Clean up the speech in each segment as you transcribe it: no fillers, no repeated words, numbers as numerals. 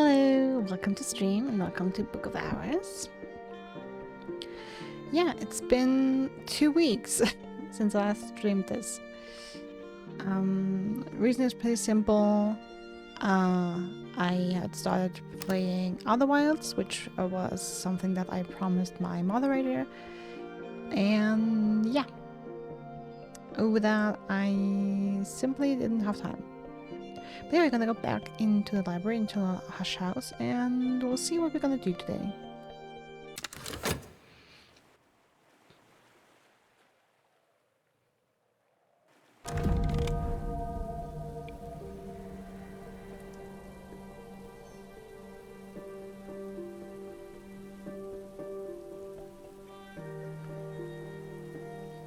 Hello, welcome to stream and welcome to Book of Hours. Yeah, it's been 2 weeks since I last streamed this. Reason is pretty simple. I had started playing Other Wilds, which was something that I promised my moderator. And yeah, over that I simply didn't have time. But yeah, we're gonna go back into the library, into the Hush House, and we'll see what we're gonna do today.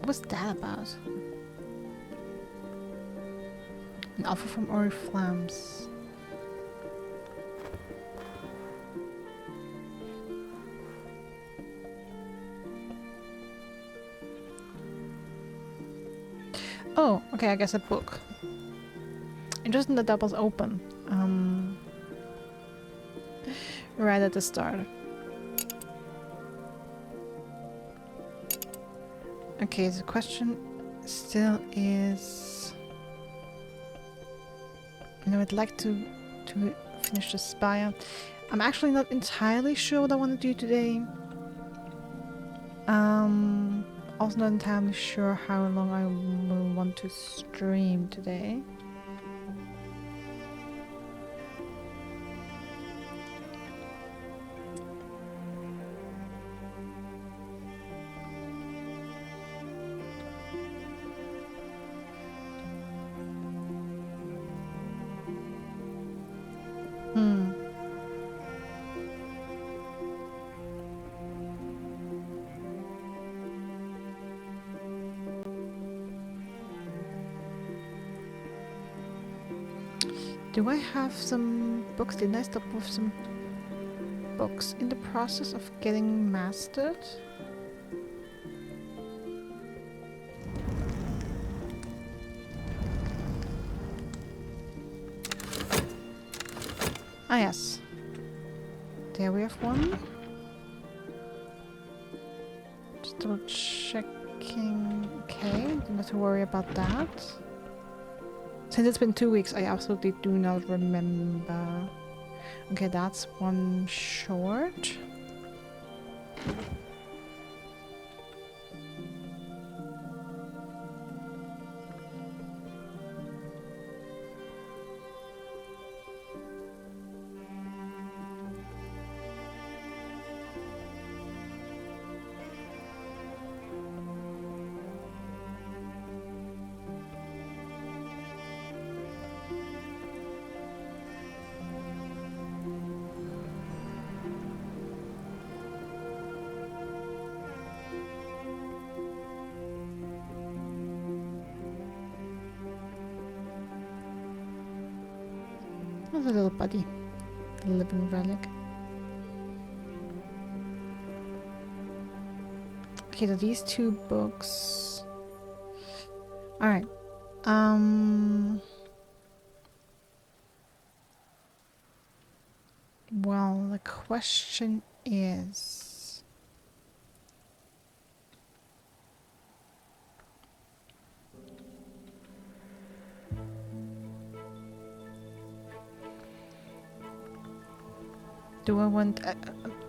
What's that about? An offer from Oriflammes. Oh, okay, I guess a book. Interesting that that was open. Right at the start. Okay, the question still is... I'd like to finish the spire. I'm actually not entirely sure what I want to do today. Also not entirely sure how long I will want to stream today. Do I have some books? Didn't I stop with some books in the process of getting mastered? Ah yes. There we have one. Just double checking. Okay, don't have to worry about that. Since it's been 2 weeks, I absolutely do not remember. Okay, that's one short. There's a little buddy. A living relic. Okay, so these 2 books. Alright. Well, the question is... Do I want...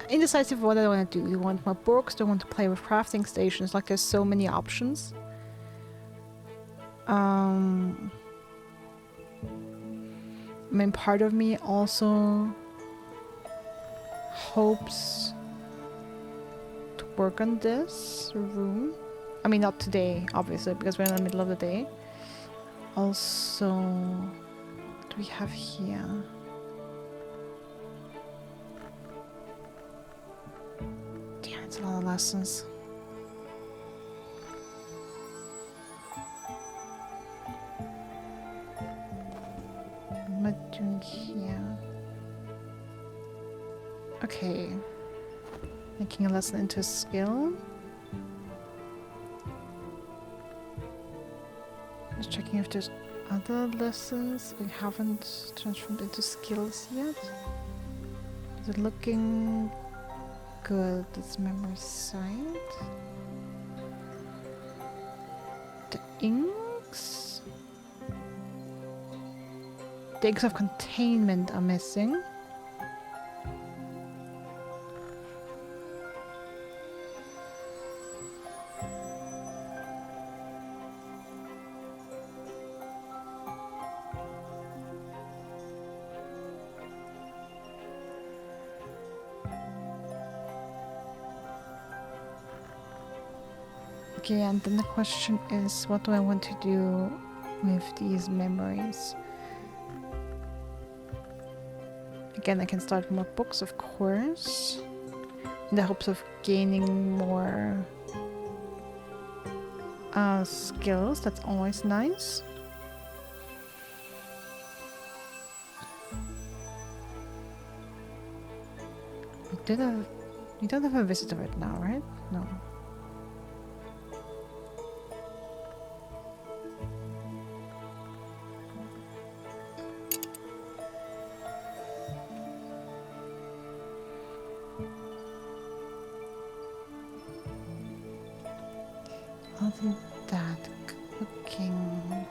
indecisive what I want to do. Do you want more books? Do I want to play with crafting stations? Like, there's so many options. I mean, part of me also hopes to work on this room. I mean, not today, obviously, because we're in the middle of the day. Also, what do we have here? Damn, it's a lot of lessons. What am I doing here? Okay. Making a lesson into a skill. Just checking if there's other lessons we haven't transformed into skills yet. Is it looking good? This memory site. The inks. The inks of containment are missing. Okay, and then the question is, what do I want to do with these memories? Again, I can start more books, of course, in the hopes of gaining more skills. That's always nice. You don't have a visitor right now, right? No. Other than that, cooking.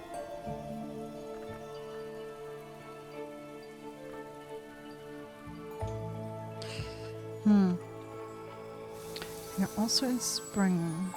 You're also in spring.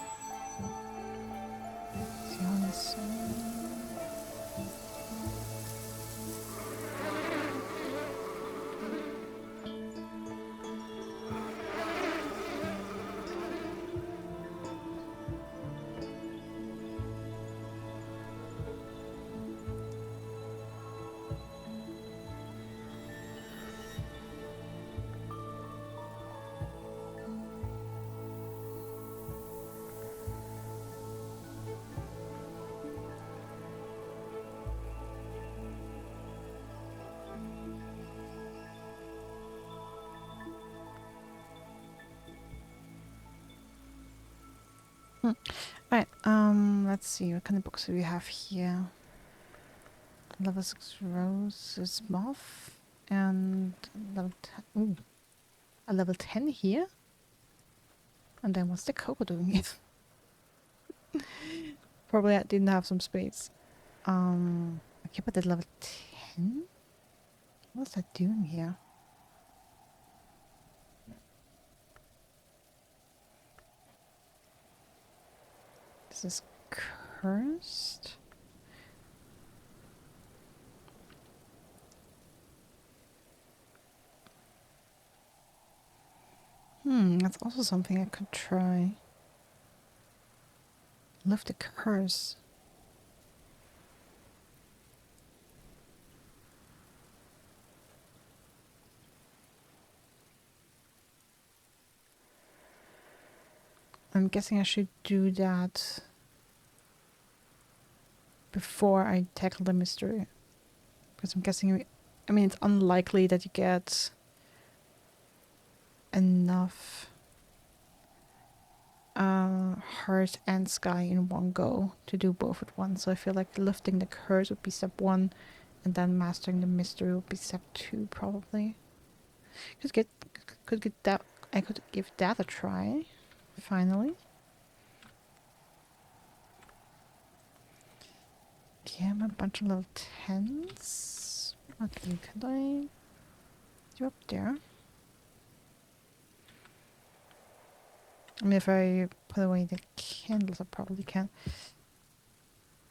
Alright, let's see, what kind of books do we have here? Level 6 Roses Moth and level 10. Ooh, a level 10 here? And then what's the Coco doing here? Probably I didn't have some space. Okay, but at level 10? What's that doing here? This is cursed. That's also something I could try. Lift the curse. I'm guessing I should do that before I tackle the mystery. Because I'm guessing, I mean, it's unlikely that you get enough heart and sky in one go to do both at once. So I feel like lifting the curse would be step 1 and then mastering the mystery would be step 2 probably. Could get that, I could give that a try finally. Okay, I'm a bunch of level 10s. Okay, could I do up there? I mean, if I put away the candles, I probably can.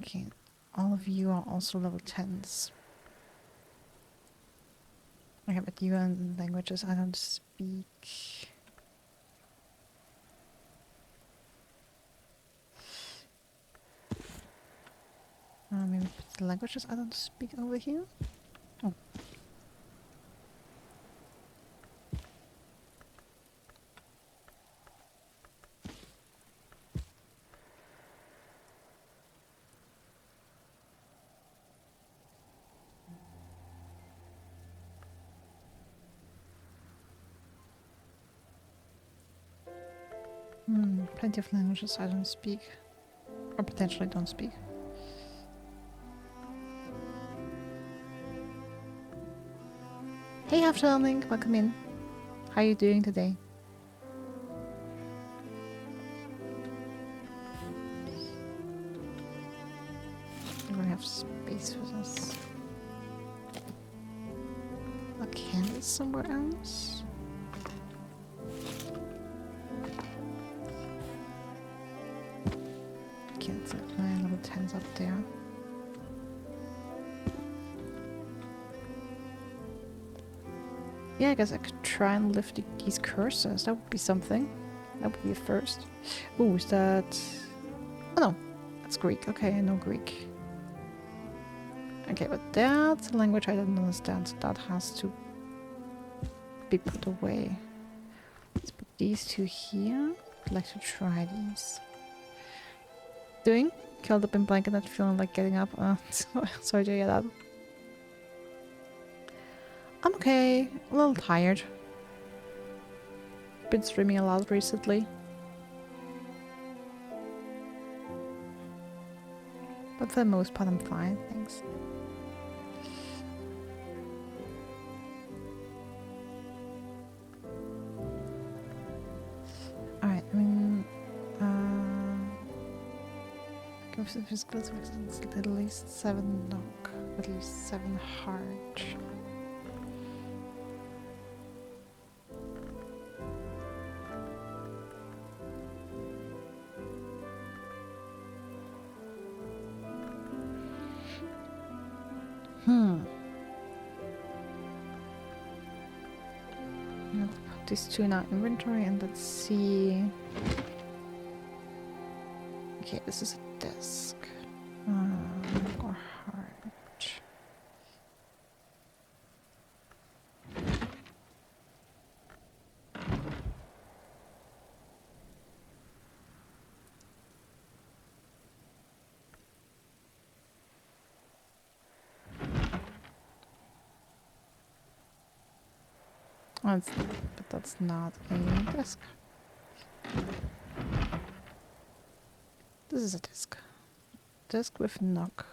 Okay, all of you are also level 10s. Okay, but you and languages I don't speak. Maybe put the languages I don't speak over here. Oh. Plenty of languages I don't speak. Or potentially don't speak. Hey, Half-Turning, welcome in. How are you doing today? Do we have space for this? A candle somewhere else? Okay, let's let my little tents up there. Yeah, I guess I could try and lift these curses. That would be something. That would be a first. Ooh, is that... Oh no, that's Greek. Okay, I know Greek. Okay, but that's a language I don't understand, so that has to be put away. Let's put these two here. I'd like to try these. Doing? Curled up in blanket, not feeling like getting up. Sorry to hear that. I'm okay. A little tired. Been streaming a lot recently. But for the most part, I'm fine, thanks. Alright, I mean... Give the physical existence at least 7 knock, at least 7 heart. Let's put these two in our inventory and let's see. Okay, this is a desk. Or heart. Oh, but that's not a desk. This is a desk. Desk with knock.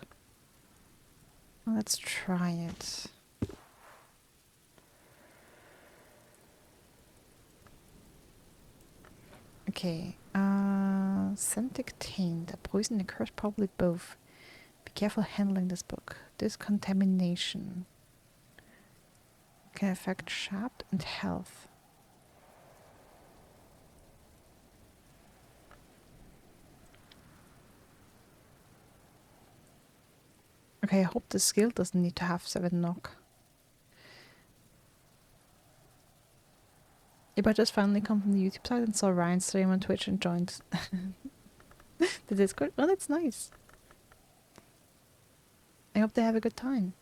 Let's try it. Okay. Scentic taint. A poison, a curse, probably both. Be careful handling this book. Discontamination. Can affect shaft and health. Okay, I hope the skill doesn't need to have 7 knock. If I just finally come from the YouTube side and saw Ryan stream on Twitch and joined the Discord. Oh, that's nice. I hope they have a good time.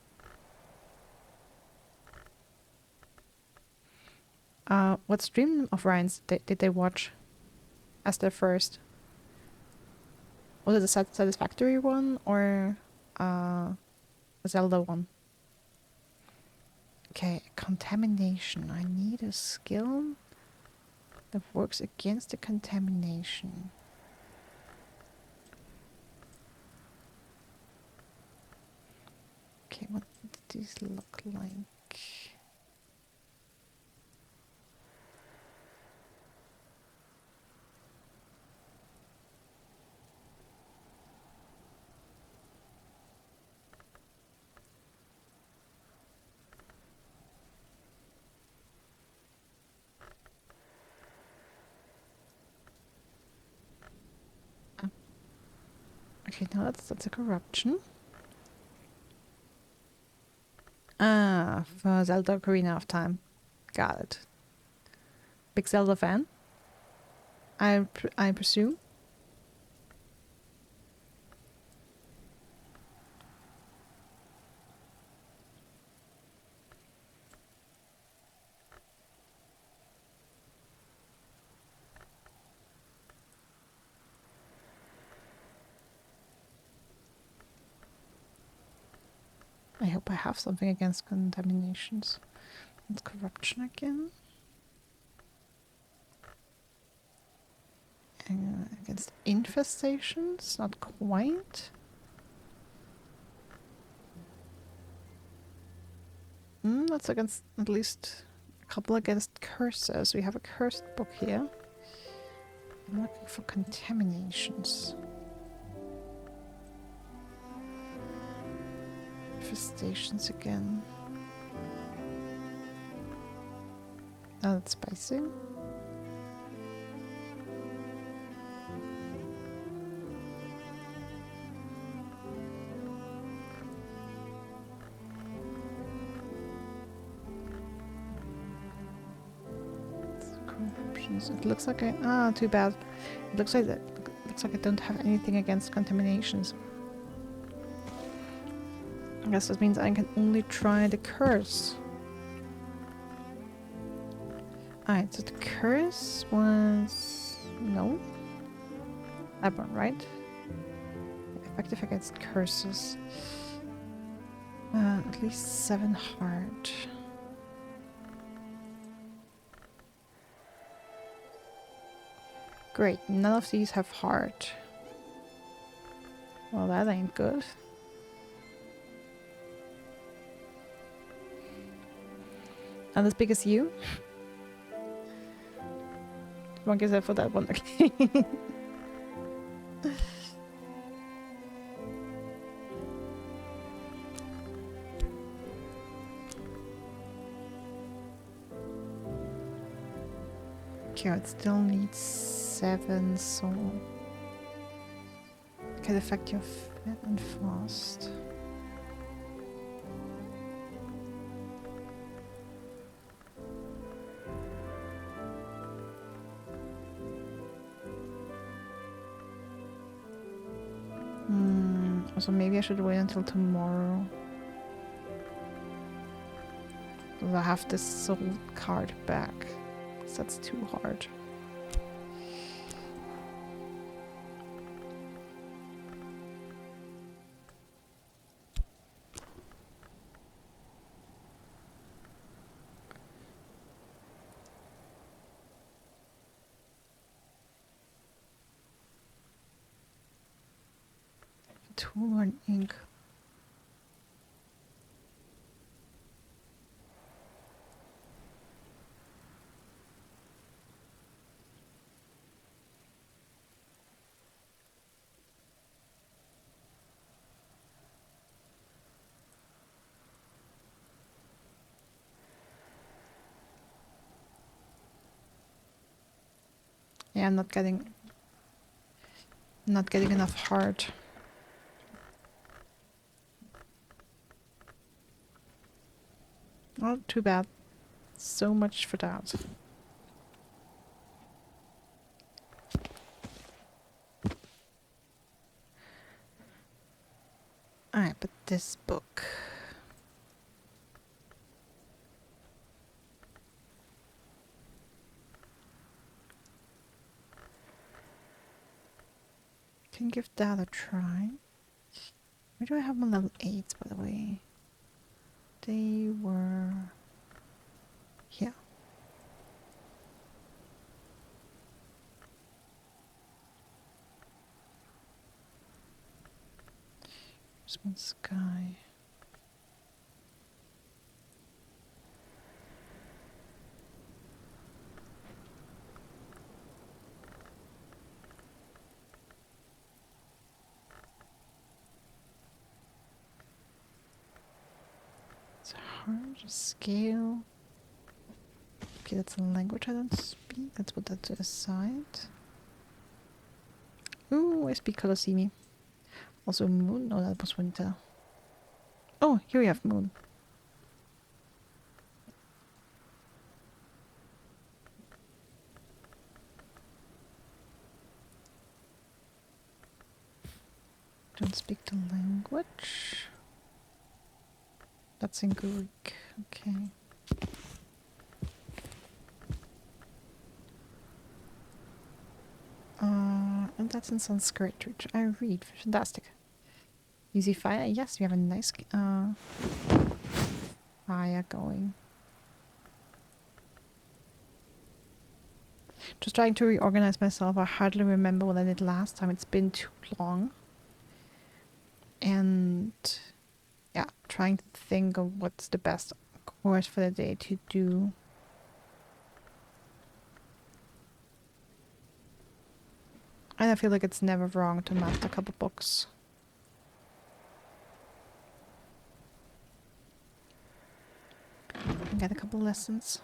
What stream of Ryan's did they watch as their first? Was it the Satisfactory one or a Zelda one? Okay, contamination. I need a skill that works against the contamination. Okay, what do these look like? Okay, now that's a corruption. Ah, for Zelda Ocarina of Time. Got it. Big Zelda fan? I presume? I hope I have something against contaminations. And corruption again. Against infestations? Not quite. That's against at least couple against curses. We have a cursed book here. I'm looking for contaminations. Infestations again. Oh, that's spicy. Corruptions. It looks like I too bad. It looks like that. Looks like I don't have anything against contaminations. I guess that means I can only try the curse. Alright, so the curse was... no? That one, right? Effective against curses. At least 7 heart. Great, none of these have heart. Well, that ain't good. Not as big as you? One gives that for that one, okay. Okay, it still needs 7, so it can affect your fit and fast. So maybe I should wait until tomorrow. Because I have this soul card back. Because that's too hard. Tool or an ink? Yeah, I'm not getting enough heart. Oh, too bad. So much for that. Alright, but this book. Can give that a try. Where do I have my level 8s, by the way? They were here. There's one sky. It's hard scale. Okay, that's a language I don't speak. Let's put that to the side. Ooh, I speak Colosimi. Also moon. No, that was winter. Oh, here we have moon. Don't speak the language. That's in Greek. Okay. And that's in Sanskrit, which I read. Fantastic. Easy fire. Yes, we have a nice fire going. Just trying to reorganize myself. I hardly remember what I did last time. It's been too long. And yeah, trying to think of what's the best course for the day to do. And I feel like it's never wrong to master a couple books. And get a couple lessons.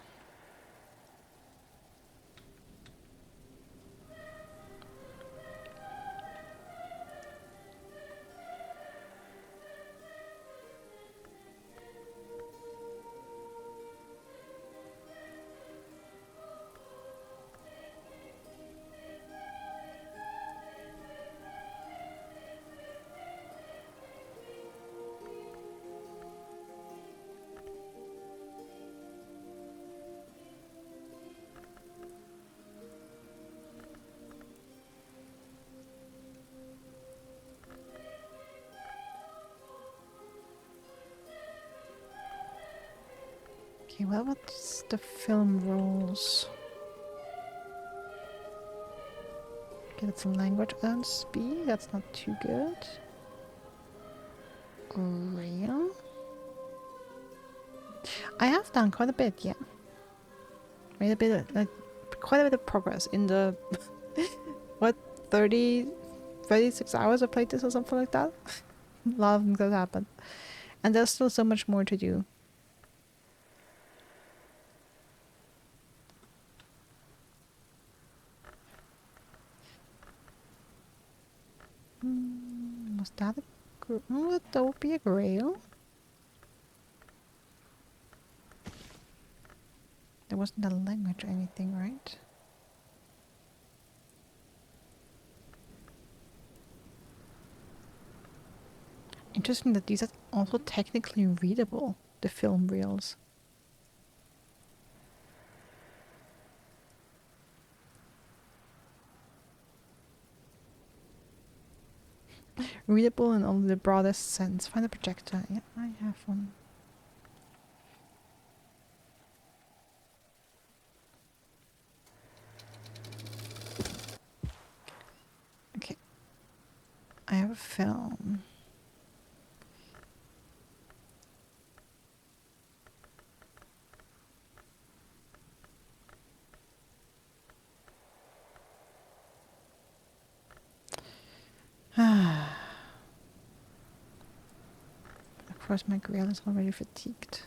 Okay, well, what's the film rules? Okay, that's a language and speed. That's not too good. Real? I have done quite a bit, yeah. Made a bit of, like, quite a bit of progress in the, what, 36 hours I played this or something like that? A lot of things have happened. And there's still so much more to do. Was that a that would be a grail? There wasn't a language or anything, right? Interesting that these are also technically readable, the film reels. Readable in only the broadest sense. Find a projector. Yeah, I have one. Okay. I have a film. Of course, my grail is already fatigued.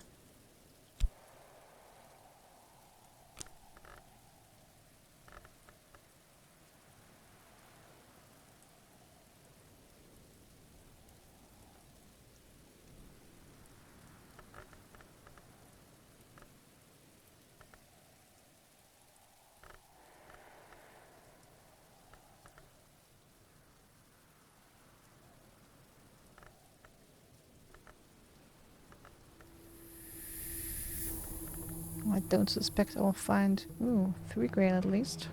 I don't suspect I'll find... Ooh, 3 grail at least.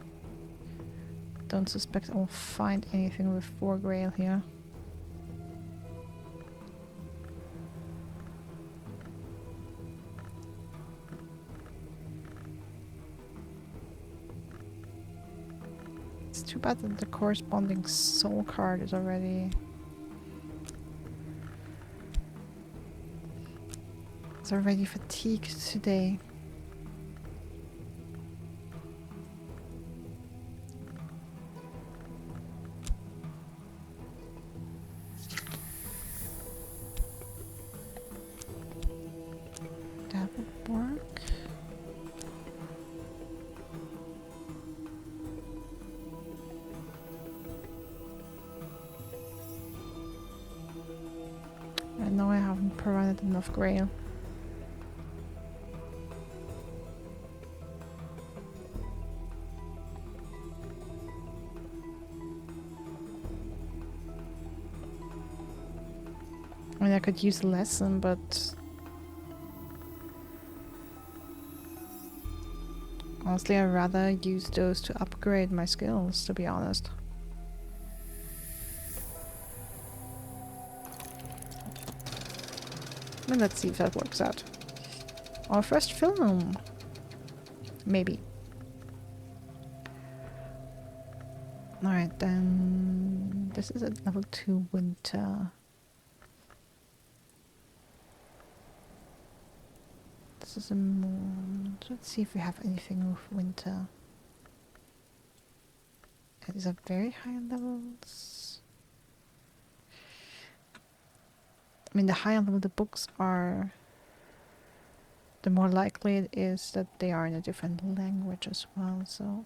Don't suspect I'll find anything with 4 grail here. It's too bad that the corresponding soul card is already... It's already fatigued today. That would work. I know I haven't provided enough grail. I mean, I could use a lesson, but... Honestly, I'd rather use those to upgrade my skills, to be honest. And let's see if that works out. Our first film! Maybe. Alright, then... This is a level 2 winter. This is a moon. Let's see if we have anything with winter. These are very high levels. I mean, the higher level the books are, the more likely it is that they are in a different language as well, so...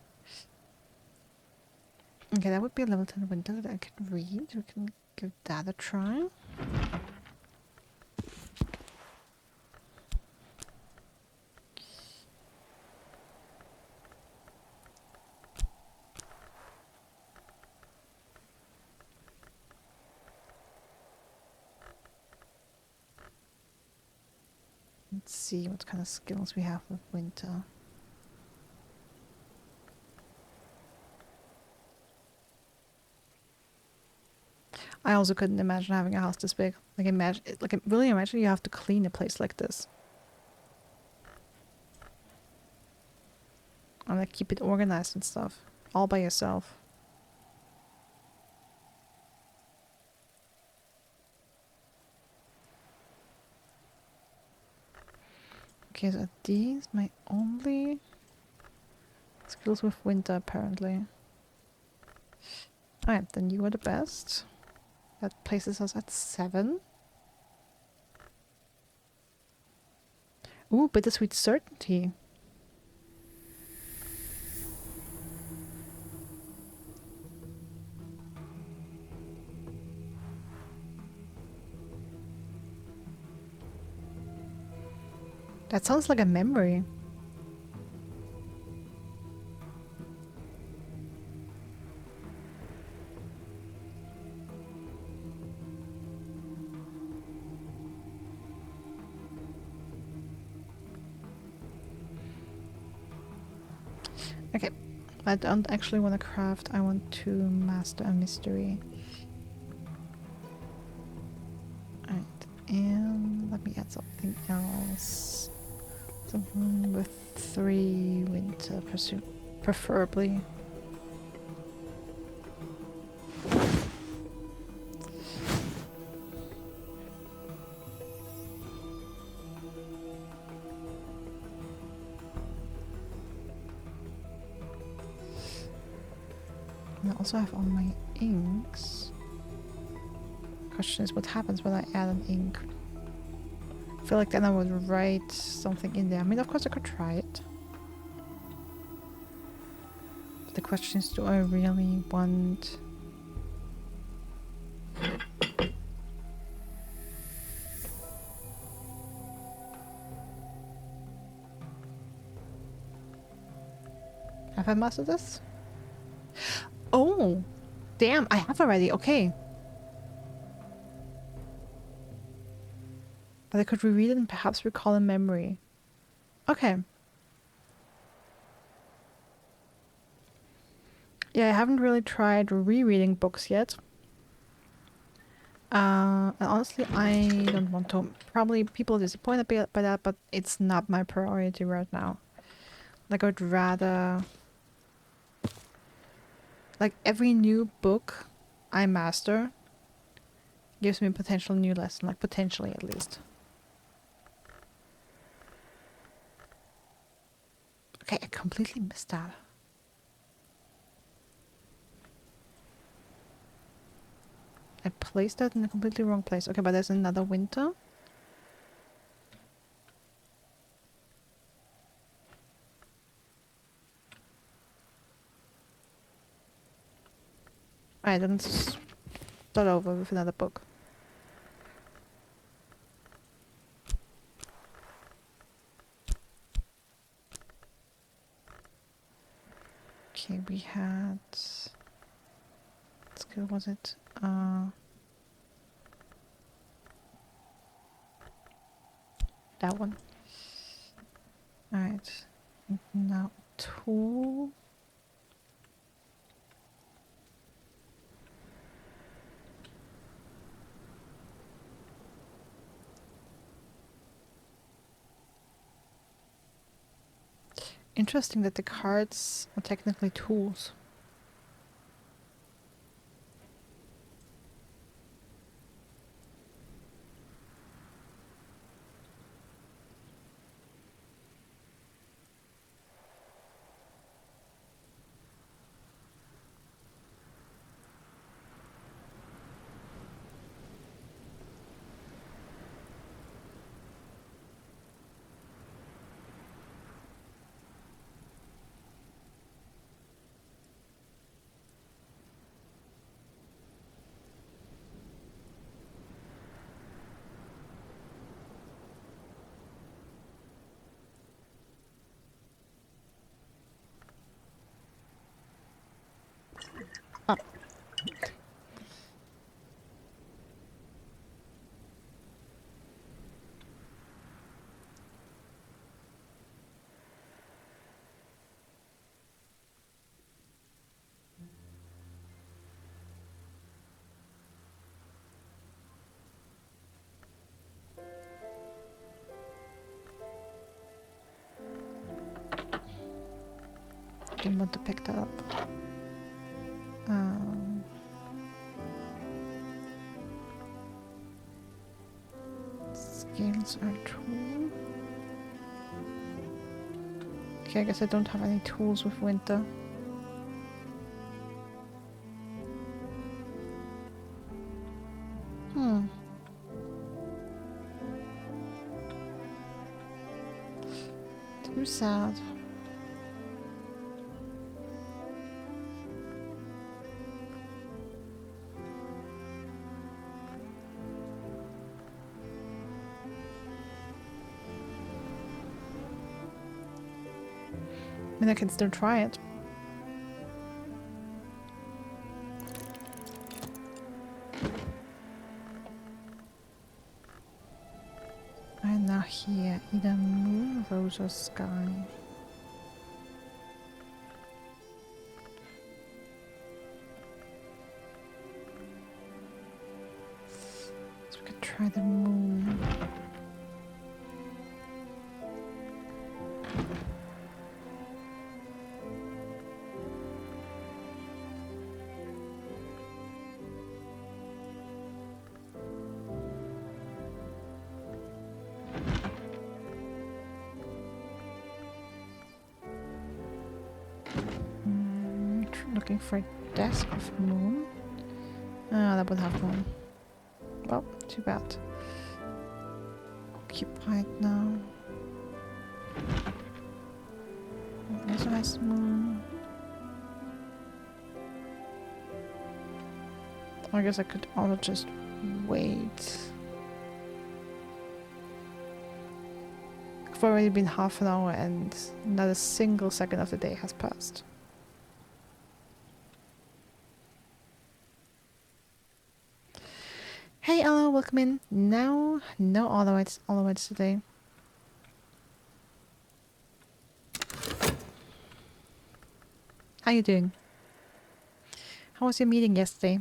Okay, that would be a level 10 window that I could read. We can give that a try. Let's see what kind of skills we have with winter. I also couldn't imagine having a house this big. Really imagine you have to clean a place like this. And like keep it organized and stuff. All by yourself. Okay, so these my only skills with winter apparently. Alright, then you are the best. That places us at 7. Ooh, bittersweet certainty. That sounds like a memory. Okay, I don't actually want to craft, I want to master a mystery. Alright, and let me add something else. Something with 3 winter, preferably. I also have all my inks. Question is, what happens when I add an ink? I feel like then I would write something in there. I mean, of course I could try it. But the question is, do I really want... Have I mastered this? Oh! Damn, I have already, okay. But I could reread it and perhaps recall a memory. Okay. Yeah, I haven't really tried rereading books yet. And honestly, I don't want to. Probably people are disappointed by that, but it's not my priority right now. Like, I'd rather... Like, every new book I master gives me a potential new lesson. Like, potentially at least. Okay, I completely missed that. I placed that in a completely wrong place. Okay, but there's another winter. Alright, then let's start over with another book. Okay, we had... What skill was it? That one. Alright. Now, tool. Interesting that the cards are technically tools. didn't want to pick that up. Scales are tool. Okay, I guess I don't have any tools with winter. Too sad. I mean, I can still try it. I now hear either moon, rose, or sky. So we could try the moon. Looking for a desk with moon. Ah, that would have moon. Well, too bad. Occupied now. Also has moon. I guess I could also just wait. It's already been half an hour and not a single second of the day has passed. Hey Ella, welcome in. Now, no all today. How you doing? How was your meeting yesterday?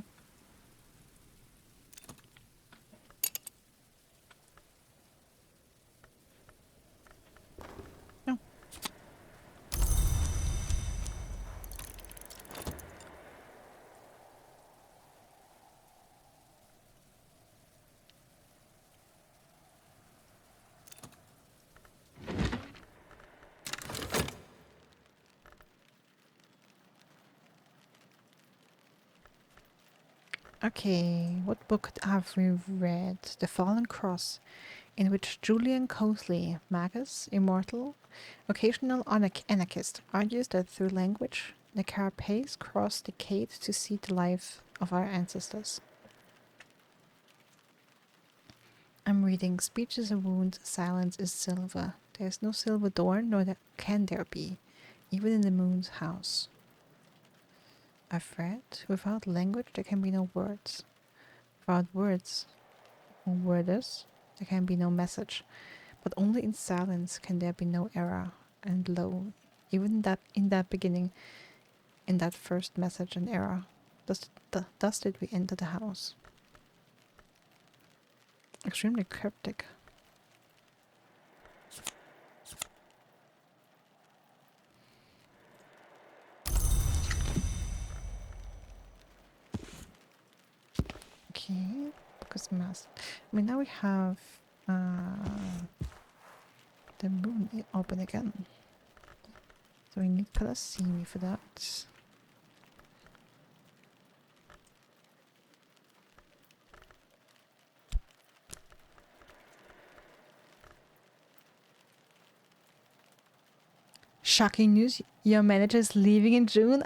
No. Okay, what book have we read? The Fallen Cross, in which Julian Cosley, magus, immortal, occasional anarchist, argues that through language, the carapace crossed decade to see the life of our ancestors. I'm reading Speech is a wound, silence is silver. There is no silver door, nor can there be, even in the moon's house. I've read, without language there can be no words. Without words, or worders, there can be no message. But only in silence can there be no error. And lo, even in that beginning, in that first message and error, thus did we enter the house. Extremely cryptic. Okay, because mass. I mean, now we have the moon open again. So we need Palassini for that. Shocking news, your manager's leaving in June.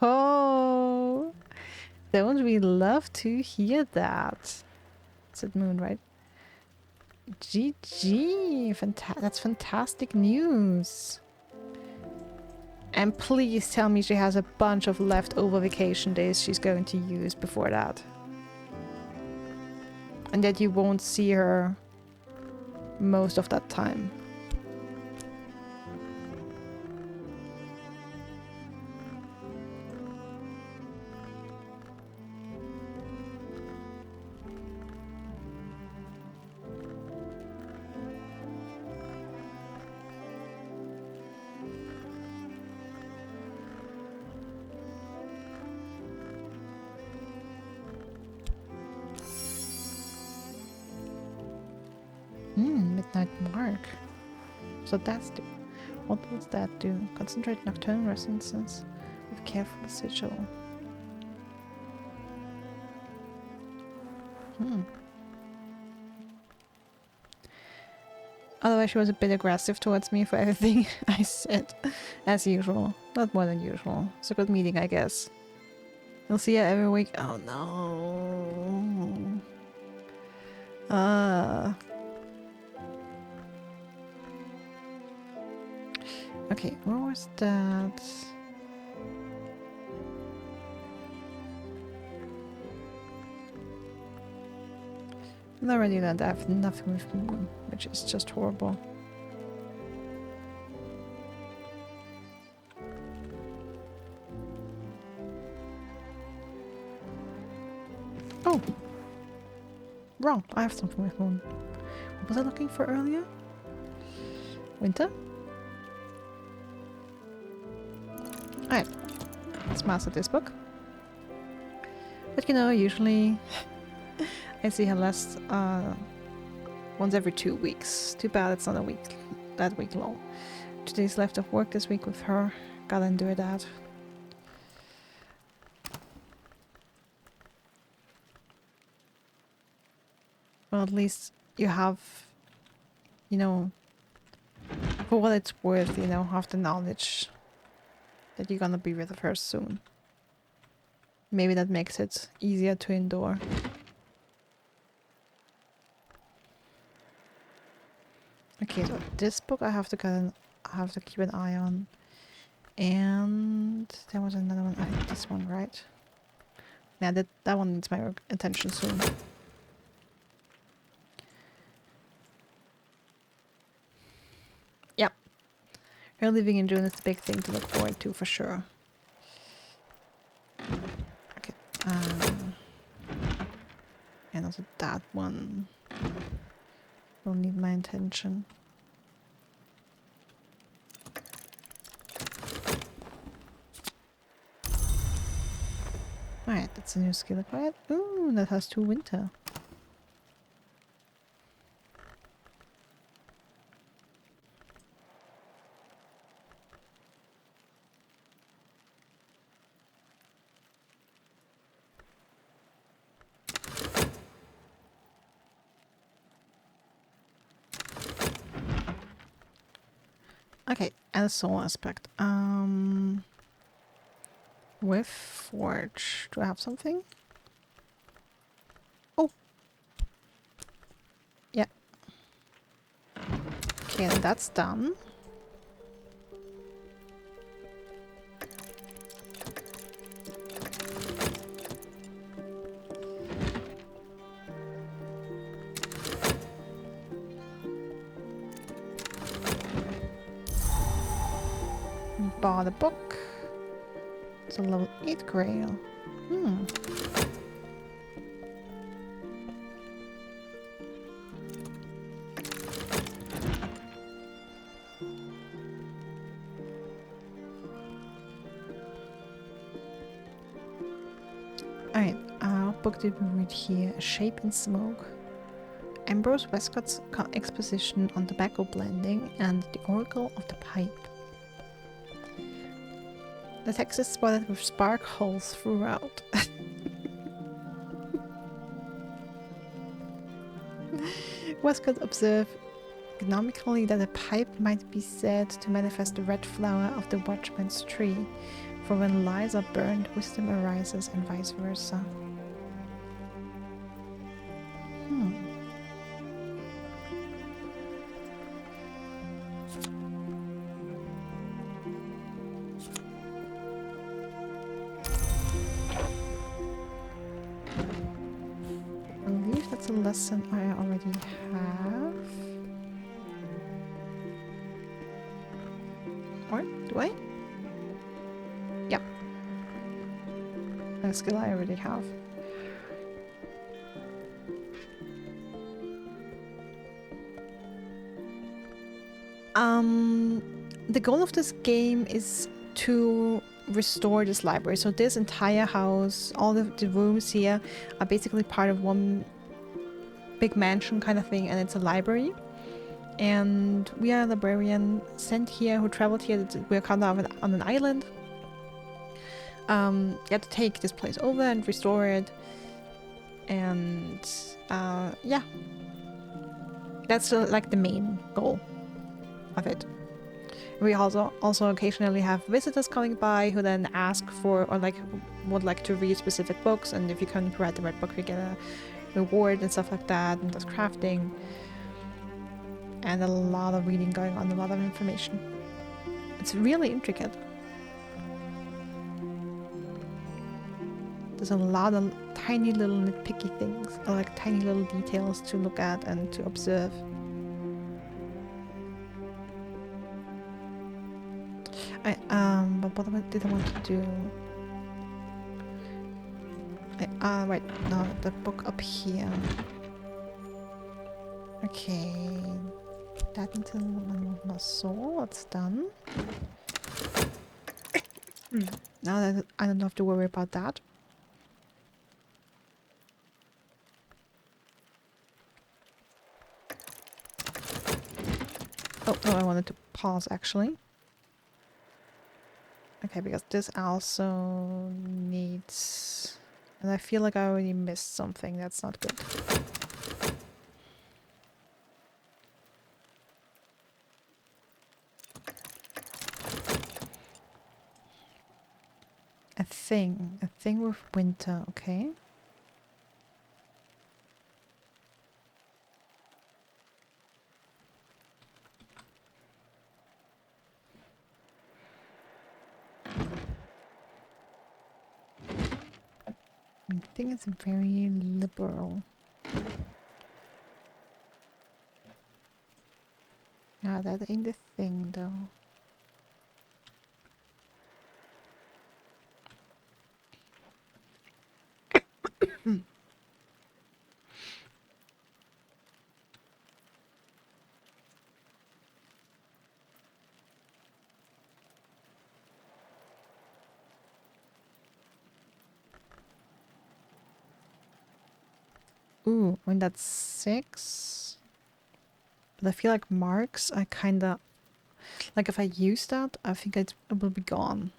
Oh, don't we love to hear that? Said Moon, right? GG, that's fantastic news. And please tell me she has a bunch of leftover vacation days she's going to use before that. And that you won't see her most of that time. Midnight Mark. So that's do. What does that do? Concentrate nocturnal resonances with careful sigil. Otherwise, she was a bit aggressive towards me for everything I said. As usual. Not more than usual. It's a good meeting, I guess. You'll see her every week. Oh no. Okay, where was that? I already learned I have nothing with Moon, which is just horrible. Oh! Wrong, I have something with Moon. What was I looking for earlier? Winter? Alright, let's master this book. But you know, usually I see her last once every 2 weeks. Too bad it's not that week long. 2 days left of work this week with her. Gotta endure that. Well, at least you have, you know, for what it's worth, you know, have the knowledge that you're gonna be rid of her soon. Maybe that makes it easier to endure. Okay, so this book I have to keep an eye on. And there was another one, I think this one, right? Yeah, that one needs my attention soon. Yep. Her living in June is the big thing to look forward to for sure. Okay. And also that one will need my attention. Alright, that's a new skill acquired. Ooh, that has 2 winter. Okay, and a soul aspect. With Forge, do I have something? Oh! Yeah. Okay, and that's done. Bought a book. It's a level 8 grail. Alright, what book did we read here? A Shape in Smoke. Ambrose Westcott's exposition on tobacco blending and the Oracle of the Pipe. The text is spotted with spark holes throughout. Westcott observed economically that a pipe might be said to manifest the red flower of the watchman's tree, for when lies are burned, wisdom arises, and vice versa. A lesson I already have. Or do I? Yep. A skill I already have. The goal of this game is to restore this library. So this entire house, all the rooms here are basically part of one big mansion kind of thing, and it's a library. And we are a librarian sent here who traveled here. We're kind of on an island. You have to take this place over and restore it. And yeah, that's like the main goal of it. We also occasionally have visitors coming by who then ask for or like would like to read specific books, and if you can provide the right book, you get a reward and stuff like that, and there's crafting and a lot of reading going on, a lot of information. It's really intricate. There's a lot of tiny little nitpicky things, or like tiny little details to look at and to observe. But what did I want to do? Right, no, the book up here. Okay, that until my soul, that's done. Now that I don't have to worry about that. Oh, no, I wanted to pause actually. Okay, because this also needs... And I feel like I already missed something. That's not good. A thing with winter, okay. I think it's very liberal. Yeah, that ain't the thing though. Ooh, when that's 6. But I feel like marks, I kinda... Like if I use that, I think it will be gone.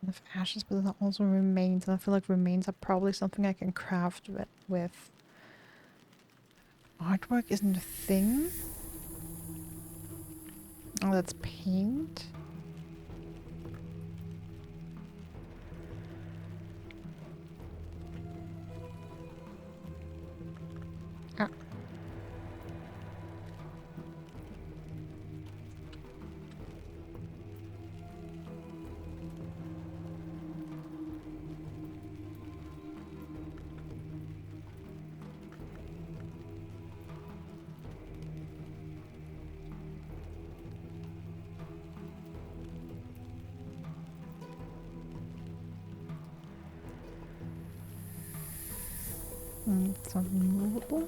Of ashes, but then also remains. And I feel like remains are probably something I can craft with. Artwork isn't a thing. Oh, that's paint. Ah. It's not movable.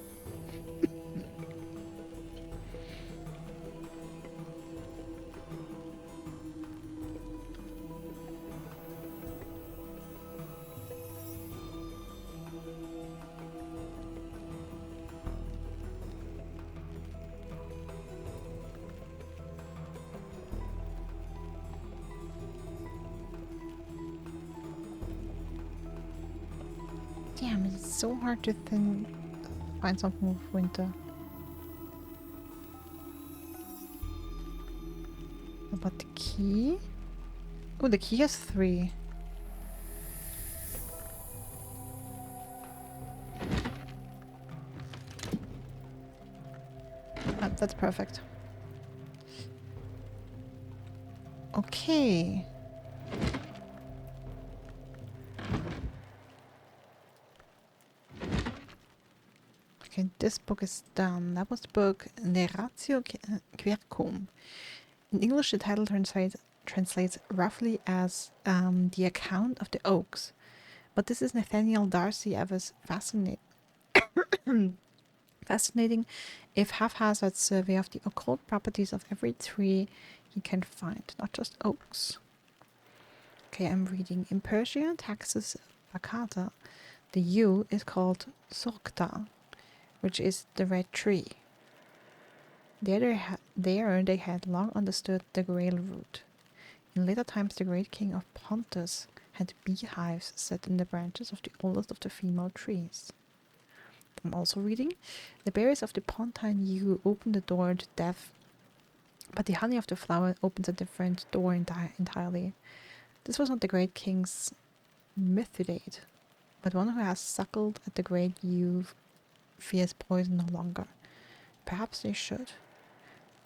Damn, it's so hard to find something with winter. About the key? Oh, the key has 3. Ah, that's perfect. Okay. Okay, this book is done. That was the book Neratio Quercum. In English, the title translates roughly as The Account of the Oaks. But this is Nathaniel Darcy Evers' Fascinating if haphazard survey of the occult properties of every tree you can find, not just oaks. Okay, I'm reading. In Persia, Texas, Bakata, the yew is called Sokta, which is the red tree. There they had long understood the grail root. In later times, the great king of Pontus had beehives set in the branches of the oldest of the female trees. I'm also reading. The berries of the pontine yew open the door to death, but the honey of the flower opens a different door entirely. This was not the great king's Mithridate, but one who has suckled at the great yew fears poison no longer. Perhaps they should.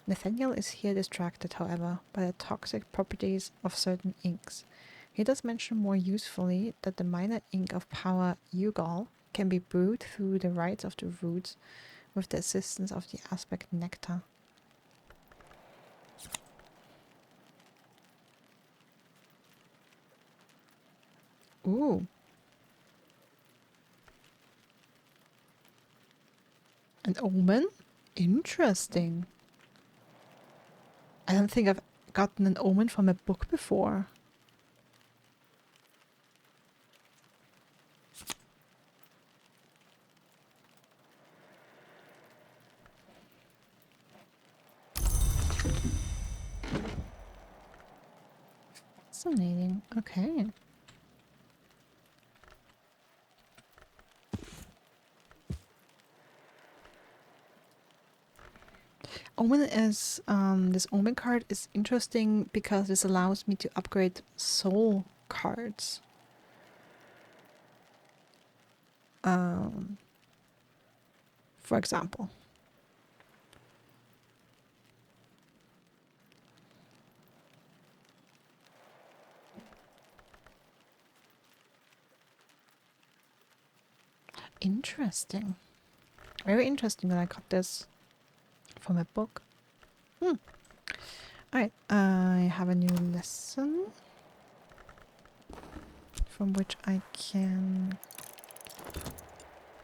Nathaniel is here distracted, however, by the toxic properties of certain inks. He does mention more usefully that the minor ink of power Ugol can be brewed through the rites of the roots with the assistance of the aspect nectar. Ooh. An omen? Interesting. I don't think I've gotten an omen from a book before. Fascinating. Okay. Omen is this Omen card is interesting because this allows me to upgrade soul cards. For example. Interesting. Very interesting that I got this from a book. Alright, I have a new lesson from which I can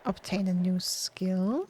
obtain a new skill.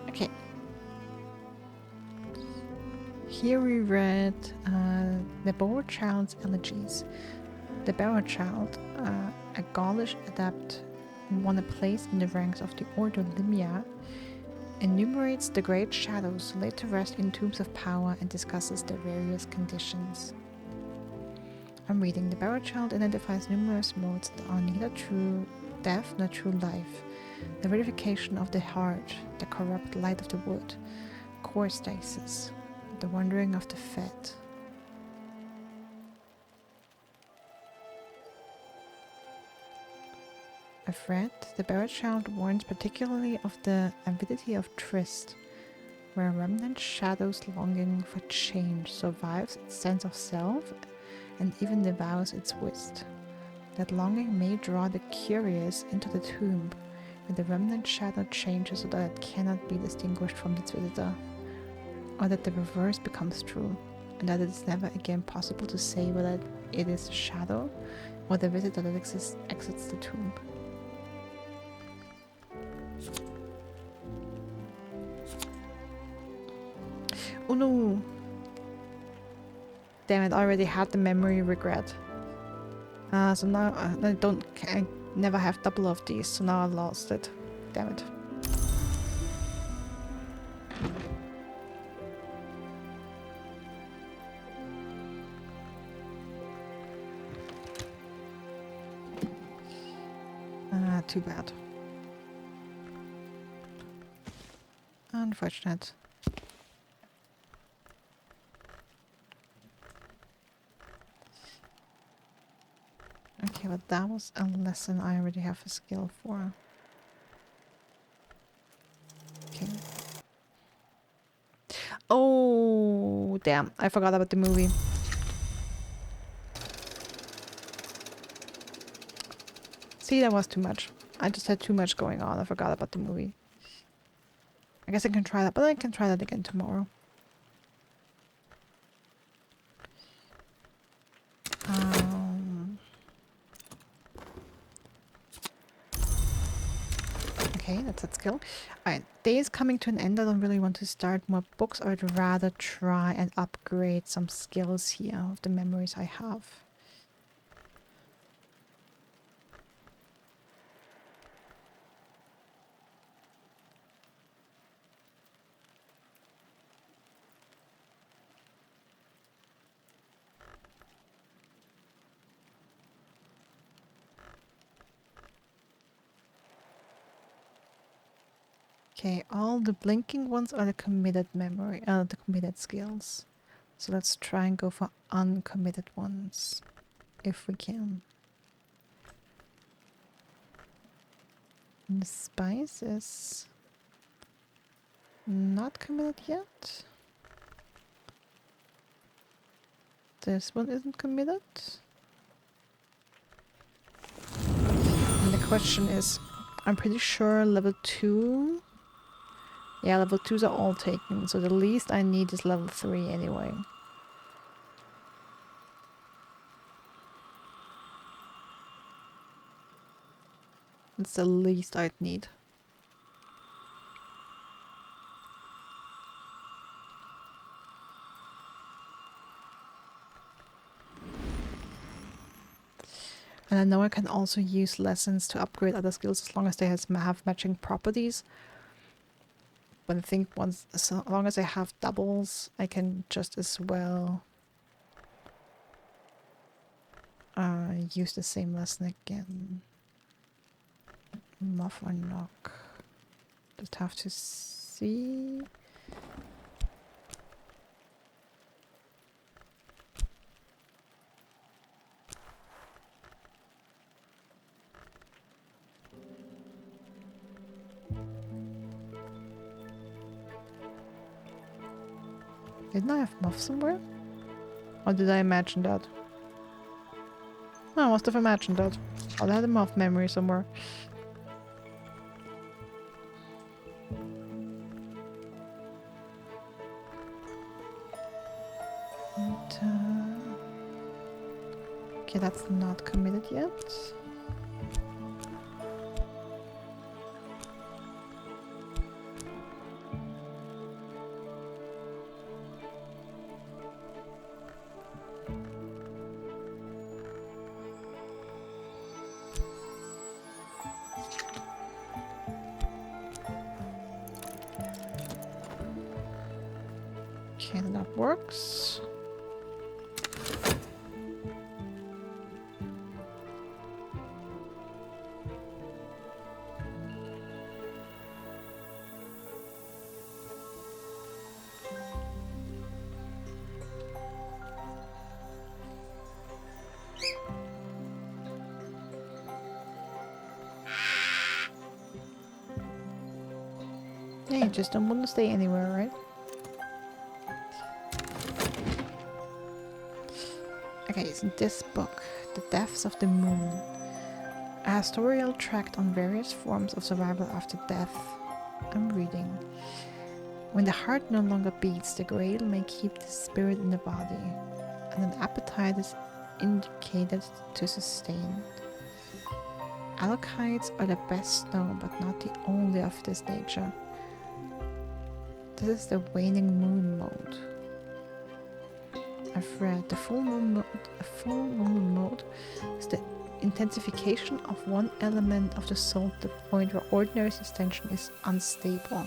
Okay. Here we read the Boar Child's elegies. The Boar Child, a Gaulish adept, won a place in the ranks of the Order Limia, enumerates the great shadows laid to rest in tombs of power and discusses their various conditions. I'm reading. The Barrow Child identifies numerous modes that are neither true death nor true life. The verification of the heart, the corrupt light of the wood, core stasis, the wandering of the fed. I've read. The Barrow Child warns particularly of the avidity of tryst, where a remnant shadow's longing for change survives its sense of self and even devours its wist. That longing may draw the curious into the tomb, where the remnant shadow changes so that it cannot be distinguished from its visitor, or that the reverse becomes true, and that it is never again possible to say whether it is a shadow or the visitor that exits the tomb. Oh no! Damn it, I already had the memory regret. So now I never have double of these, so now I lost it. Damn it. Too bad. Unfortunate. Okay. Okay, but that was a lesson I already have a skill for. Okay. Oh, damn. I forgot about the movie. See, that was too much. I just had too much going on. I forgot about the movie. I guess I can try that, but I can try that again tomorrow. Okay, that's that skill. Alright, day is coming to an end. I don't really want to start more books. I would rather try and upgrade some skills here of the memories I have. Okay, all the blinking ones are the committed memory, the committed skills. So let's try and go for uncommitted ones, if we can. And the spice is not committed yet. This one isn't committed. And the question is, I'm pretty sure level 2... Yeah, level 2s are all taken, so the least I need is level 3 anyway. It's the least I'd need. And I know I can also use lessons to upgrade other skills as long as they have matching properties. But I think once, as long as I have doubles, I can just as well use the same lesson again. Muff or knock. Just have to see. Didn't I have muff somewhere? Or did I imagine that? No, I must have imagined that. I had a muff memory somewhere. And, okay, that's not committed yet. Okay, that works. Yeah, you just don't want to stay anywhere, right? Okay, so this book, The Deaths of the Moon. A historical tract on various forms of survival after death. I'm reading. When the heart no longer beats, the grail may keep the spirit in the body, and an appetite is indicated to sustain. Alkyds are the best known, but not the only of this nature. This is the waning moon mode. I've read the full moon mode. A full moon mode is the intensification of one element of the soul to the point where ordinary sustention is unstable.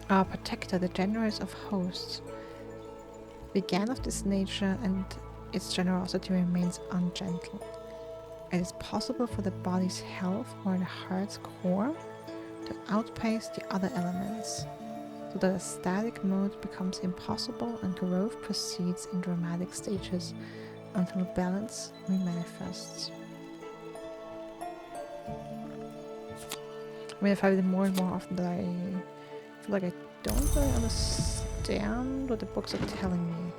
Our protector, the generous of hosts, began of this nature, and its generosity remains ungentle. It is possible for the body's health or the heart's core to outpace the other elements, so that a static mode becomes impossible and growth proceeds in dramatic stages until balance remanifests. I mean, if I do it more and more often, that I feel like I don't really understand what the books are telling me.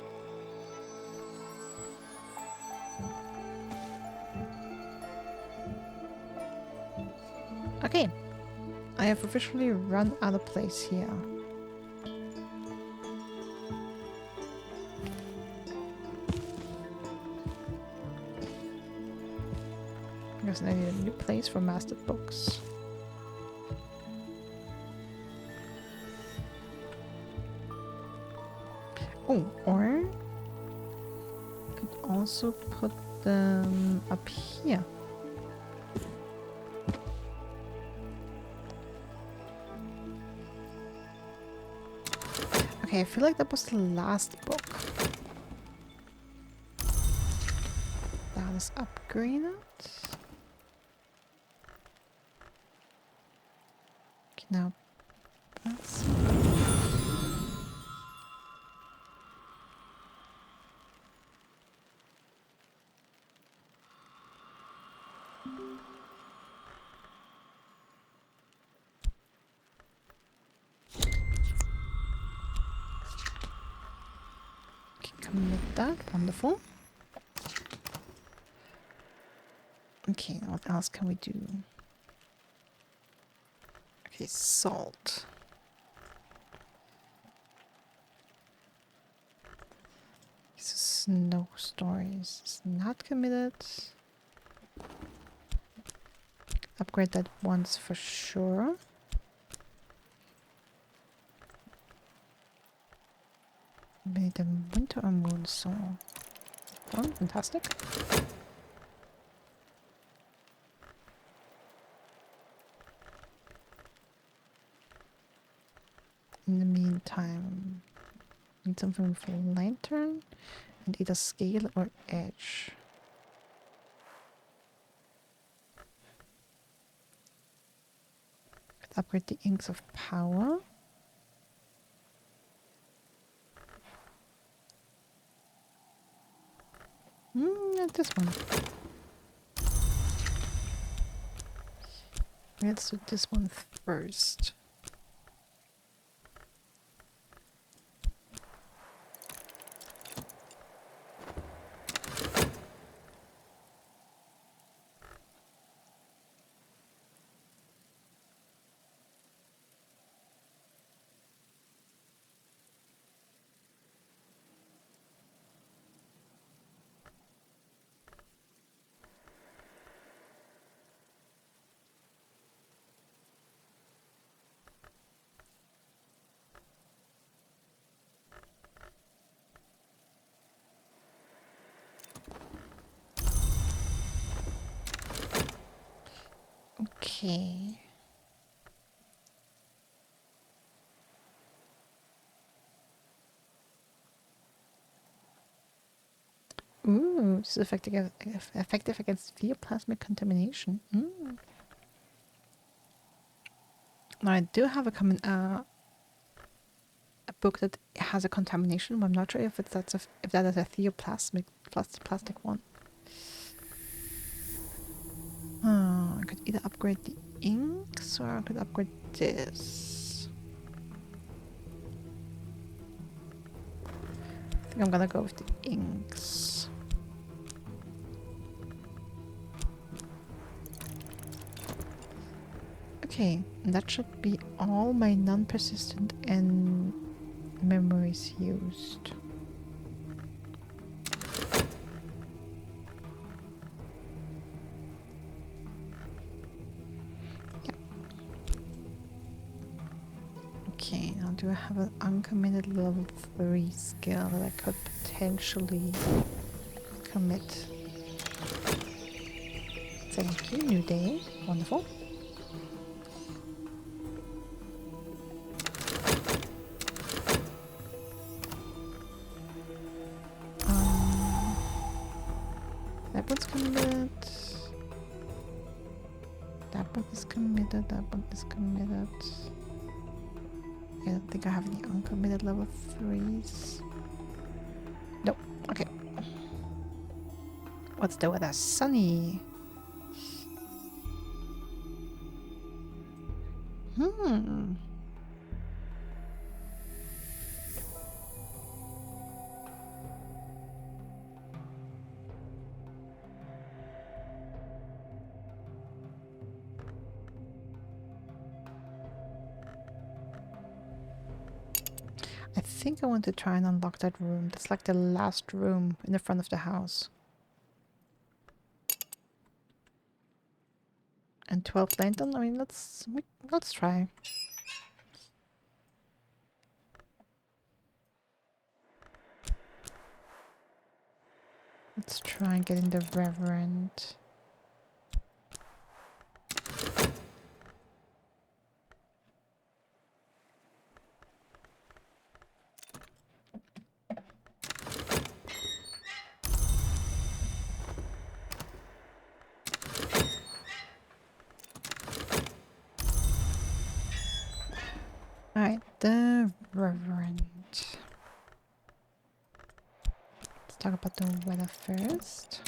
Okay, I have officially run out of place here. I guess I need a new place for mastered books. Oh, or I could also put them up here. Okay, I feel like that was the last book. That is upgraded. Okay, now that's commit that. Wonderful. Okay, what else can we do? Okay, salt. Snow stories is not committed. Upgrade that once for sure. We need a winter or moon soul. Oh, fantastic. In the meantime, need something for lantern and either scale or edge. Could upgrade the inks of power. Not this one. Let's do this one first. Okay. Ooh, this is effective against plasmic contamination. Now I do have a book that has a contamination, but I'm not sure if that is a theoplasmic plastic one. I could either upgrade the inks or I could upgrade this. I think I'm gonna go with the inks. Okay, that should be all my non-persistent and memories used. Yeah. Okay, now do I have an uncommitted level 3 skill that I could potentially commit? Thank you, new day. Wonderful. That one's committed. That one is committed. That one is committed. I don't think I have any uncommitted level 3s. Nope. Okay. What's the weather? Sunny. Hmm. I think I want to try and unlock that room. That's like the last room in the front of the house. And 12th lantern? I mean, let's try. Let's try and get in the Reverend. Alright, the Reverend. Let's talk about the weather first.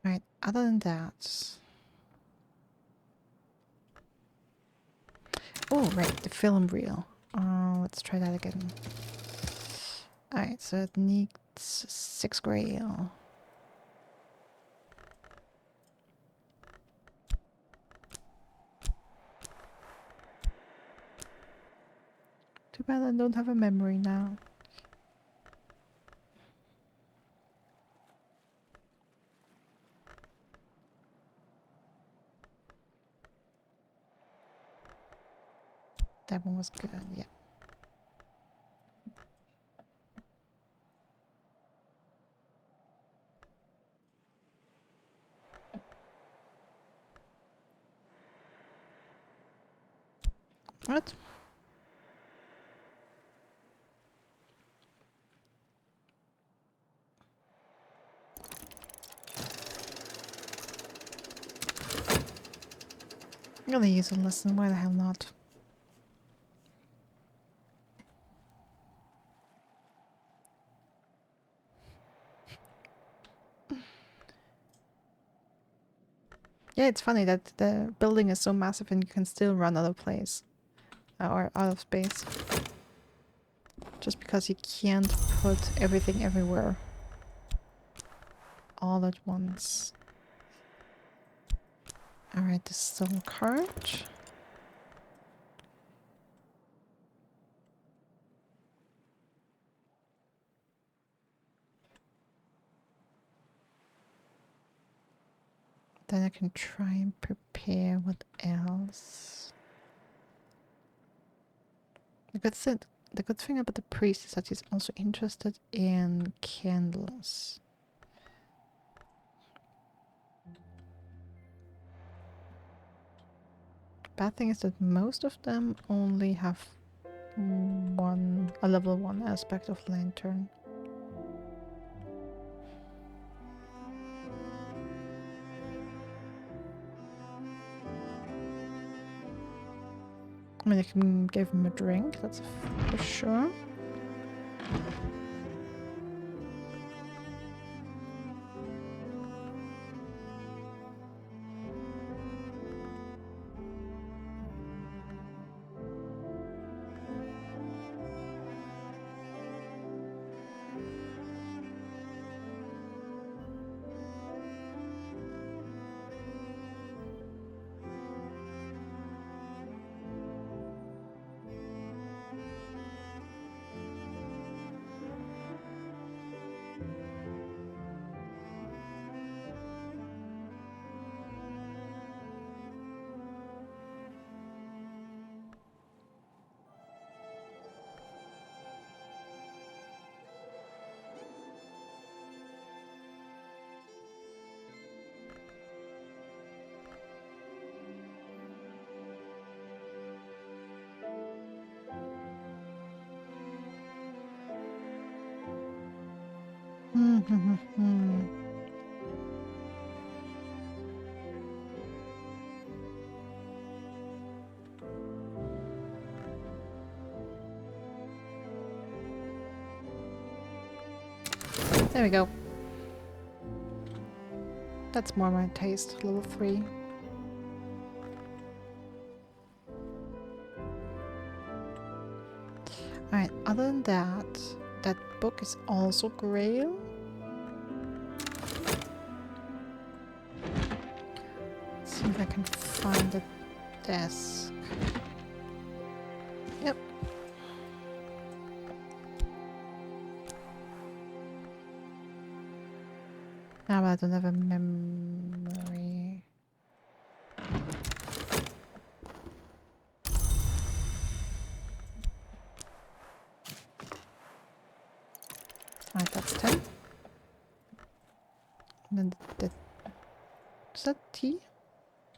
Right, other than that. Oh, right, the film reel. Let's try that again. Alright, so it needs 6 grail. Too bad I don't have a memory now. That one was good, yeah. What? I'm gonna use a lesson, why the hell not? Yeah, it's funny that the building is so massive and you can still run out of place. Or out of space. Just because you can't put everything everywhere. All at once. Alright, the soul card. Then I can try and prepare what else. The good thing about the priest is that he's also interested in candles. Bad thing is that most of them only have a level 1 aspect of lantern. I mean, I can give him a drink, that's for sure. There we go. That's more my taste, level 3. Alright, other than that, that book is also Grail. Let's see if I can find the desk. Yep. Now I don't have a memory. Alright, that's 10. And then is that T?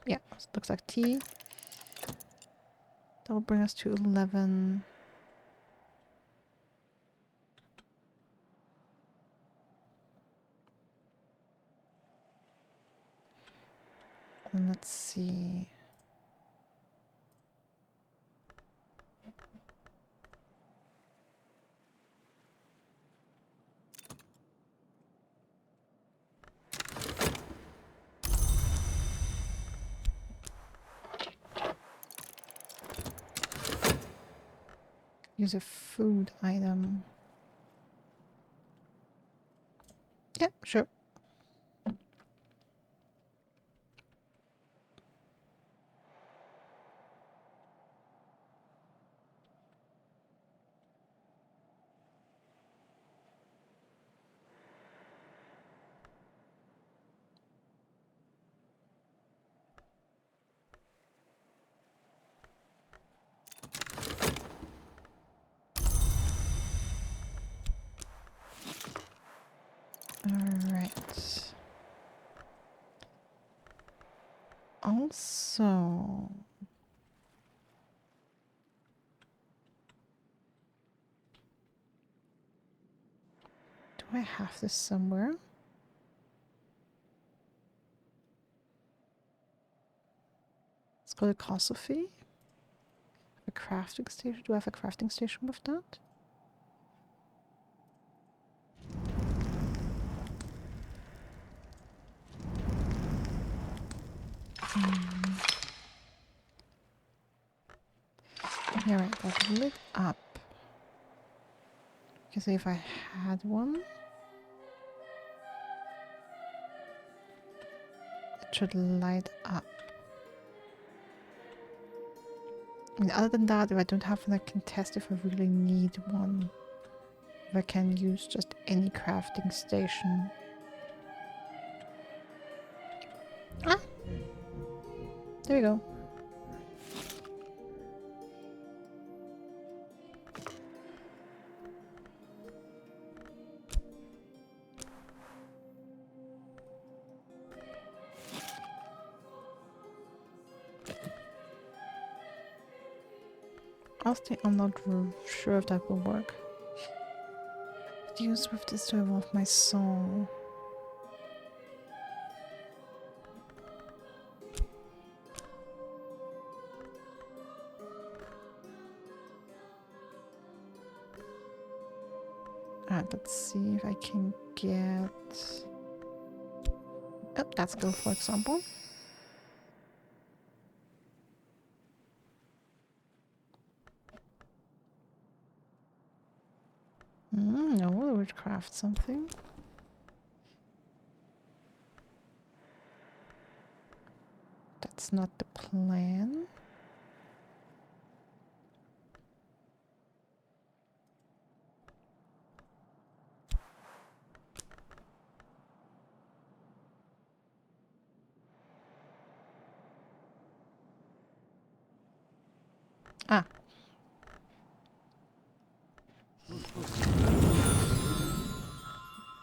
Yeah, it looks like T. That will bring us to 11. And let's see. Use a food item. Yep, sure. Alright. Also, do I have this somewhere? It's called a Kosophy. A crafting station. Do I have a crafting station with that? Yeah, right, that's lit up. Because if I had one, it should light up. I mean, other than that, if I don't have one, I can test if I really need one. If I can use just any crafting station. Ah! There we go. I'm not sure if that will work. Use with this to evolve my soul. Alright, let's see if I can get... Oh, that's go, for example. No, we would craft something. That's not the plan. Ah.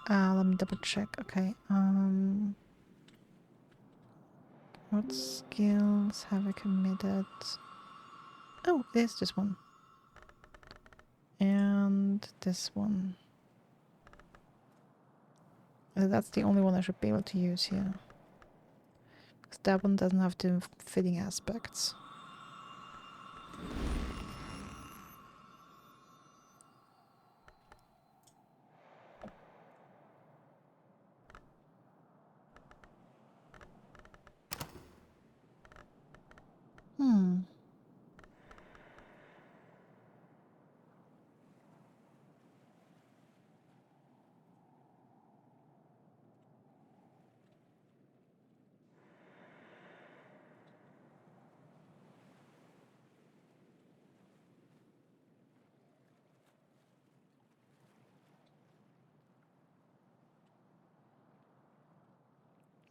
Let me double check. Okay. What skills have I committed? Oh, there's this one. And this one. That's the only one I should be able to use here. Because that one doesn't have the fitting aspects.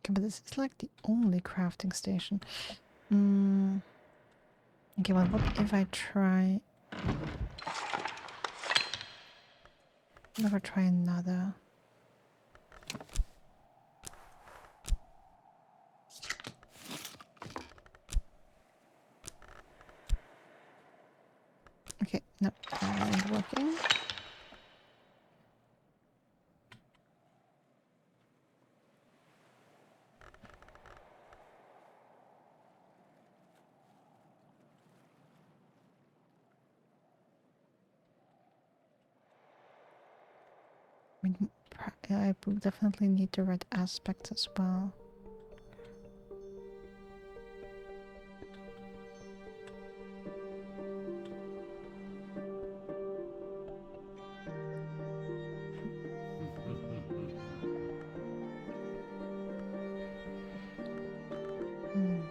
Okay, but this is like the only crafting station. Mm. Okay, well, what if I try... What if I try another? Okay, no, that ain't working. I mean, I will definitely need the red aspects as well. Hmm.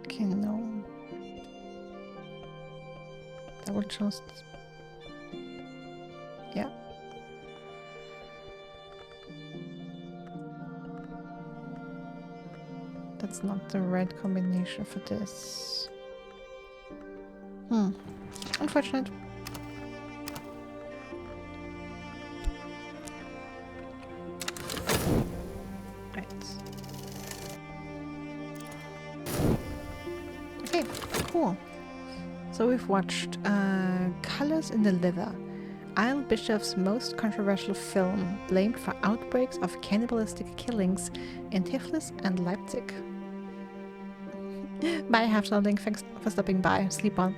Okay, no. That will just... Yeah. That's not the red combination for this. Hmm. Unfortunate. Right. Okay, cool. So we've watched Colors in the Liver, Isle Bishop's most controversial film, blamed for outbreaks of cannibalistic killings in Tiflis and Leipzig. Bye, Half-Sounding. Thanks for stopping by. Sleep on.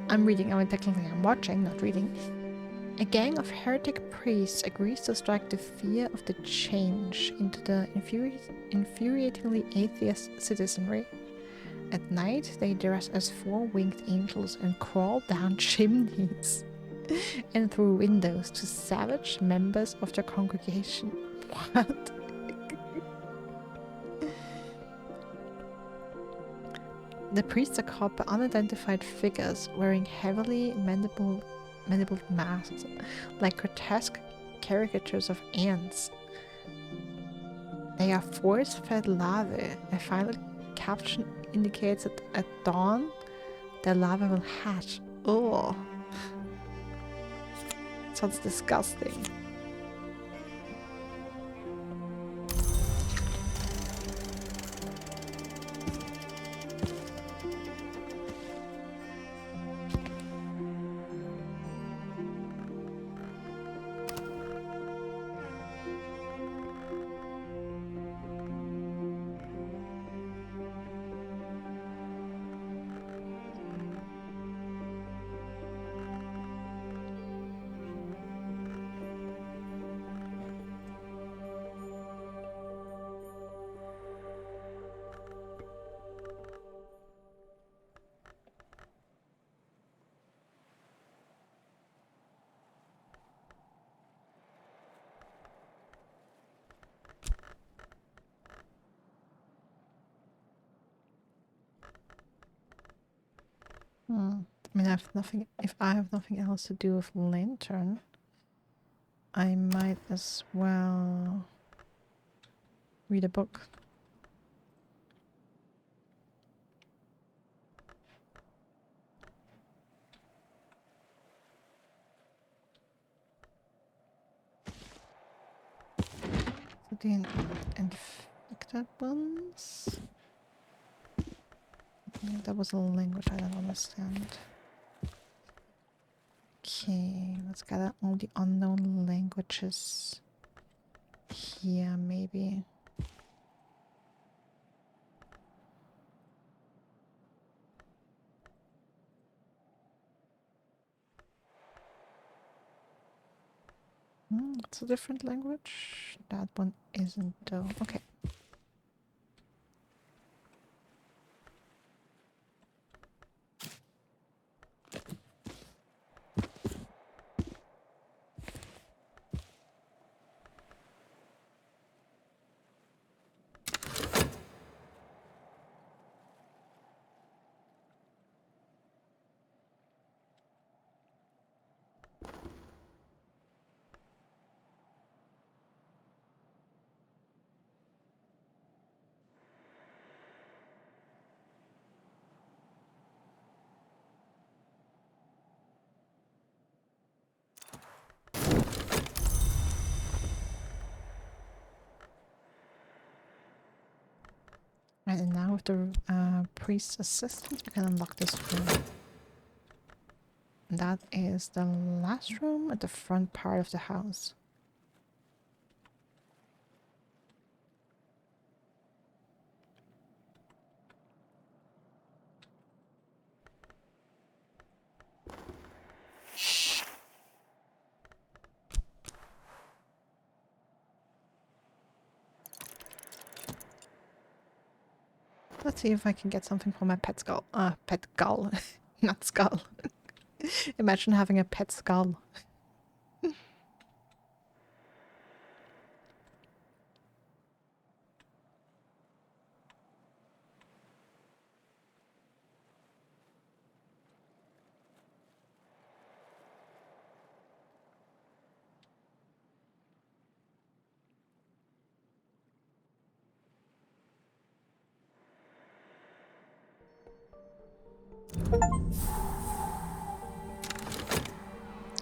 I'm reading. I mean, technically I'm watching, not reading. A gang of heretic priests agrees to strike the fear of the change into the infuriatingly atheist citizenry. At night, they dress as four-winged angels and crawl down chimneys and through windows to savage members of their congregation. What? The priests are caught by unidentified figures wearing heavily mandibled masks, like grotesque caricatures of ants. They are force-fed larvae. A final caption indicates that at dawn, the larvae will hatch. Oh, sounds disgusting. I mean, if I have nothing else to do with Lantern, I might as well read a book. So the infected ones? Yeah, that was a language I don't understand. Okay, let's gather all the unknown languages here, maybe. It's a different language. That one isn't though. Okay. Right, and now with the priest's assistance, we can unlock this room. That is the last room at the front part of the house. Let's see if I can get something for my pet skull. Pet gull. Not skull. Imagine having a pet skull.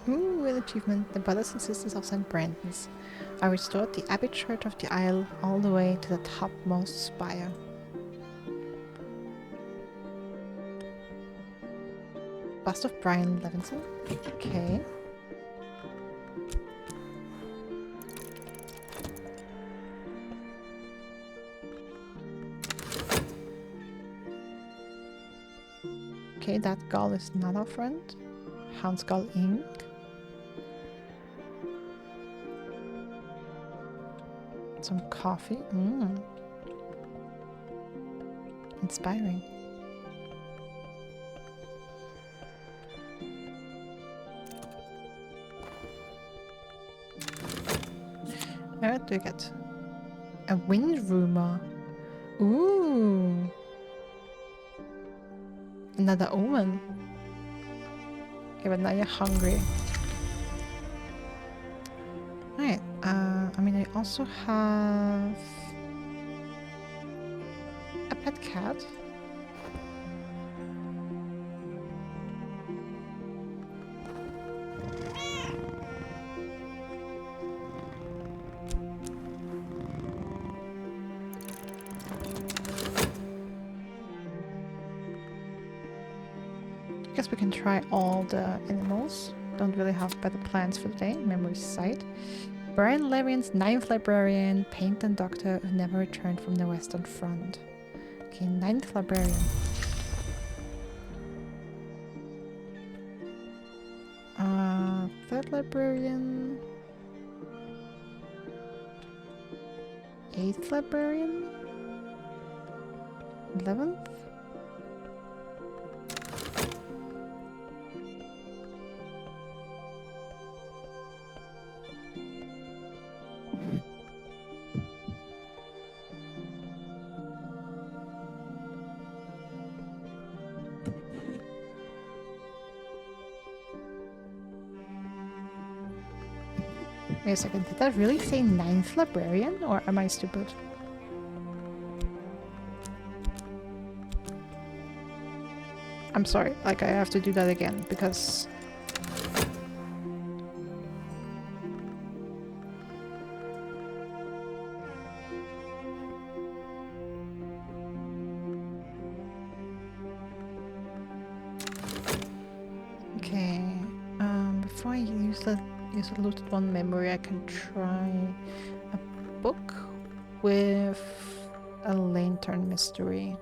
Ooh, an achievement. The brothers and sisters of St. Brandon's. I restored the Abbey Church of the Isle all the way to the topmost spire. Bust of Brian Levinson. Okay. Okay, that gull is not our friend. Houndskull Inc. Some coffee. Inspiring. What do we get? A wind rumor. Ooh. Another omen. Okay, but now you're hungry. Right. I mean, I also have a pet cat. Guess we can try all the animals. Don't really have better plans for the day. Memory sight. Brian Larian's 9th librarian, paint and doctor who never returned from the Western Front. Okay, 9th librarian. Third librarian. 8th librarian. 11th. Wait a second, did that really say 9th librarian, or am I stupid? I'm sorry, like I have to do that again, because... Okay, before I use the looted one memory, I can try a book with a lantern mystery.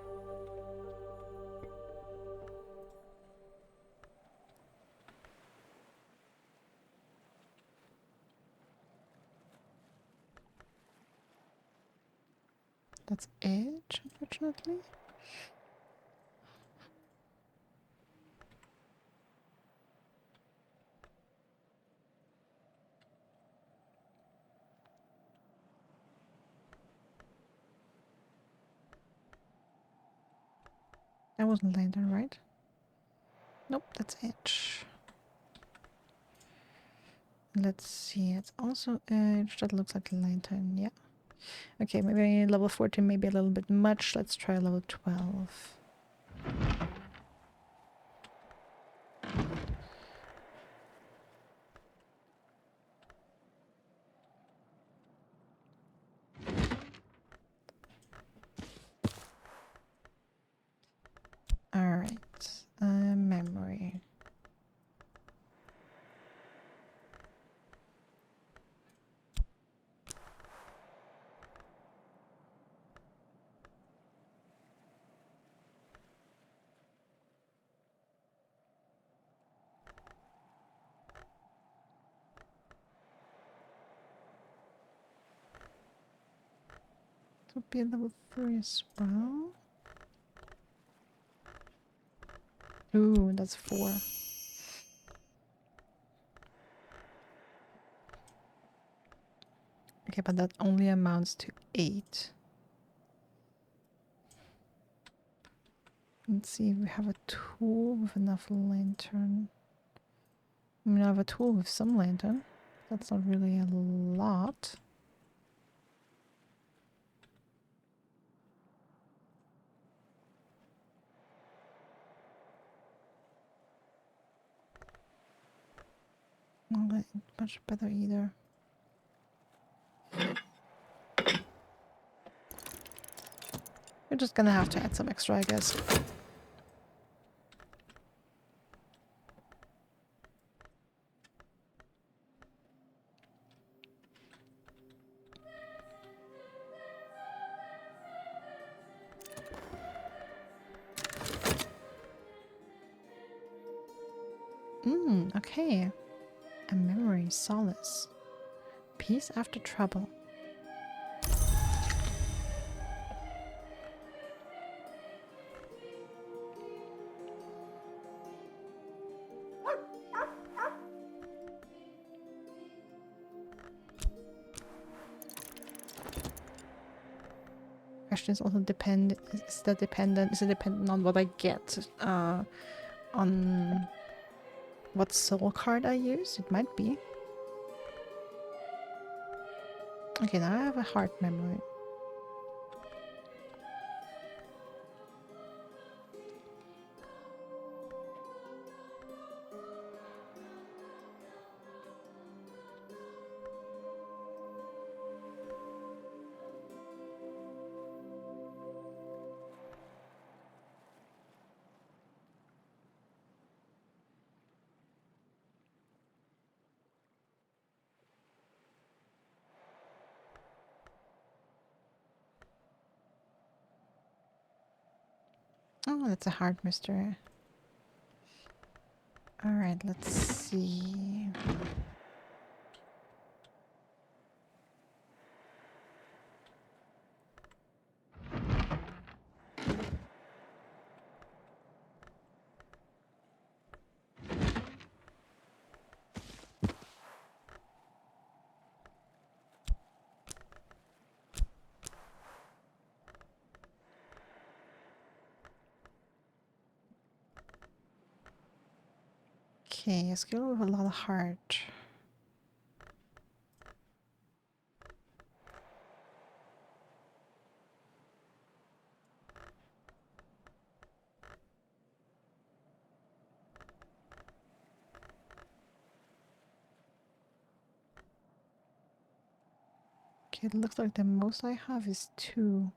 That's it, unfortunately. That wasn't lantern, right? Nope, that's edge. Let's see, it's also edge. That looks like a lantern, yeah. Okay, maybe level 14 may be a little bit much. Let's try level 12. Could be a level 3 as well. Ooh, that's 4. Okay, but that only amounts to 8. Let's see if we have a tool with enough lantern. I mean, I have a tool with some lantern. That's not really a lot. Not that much better either. We're just gonna have to add some extra, I guess. Okay. A memory, solace. Peace after trouble. Question is also dependent on what I get on what soul card I use? It might be. Okay, now I have a heart memory. Oh, that's a hard mystery. Alright, let's see. Okay, a skill with a lot of heart. Okay, it looks like the most I have is 2.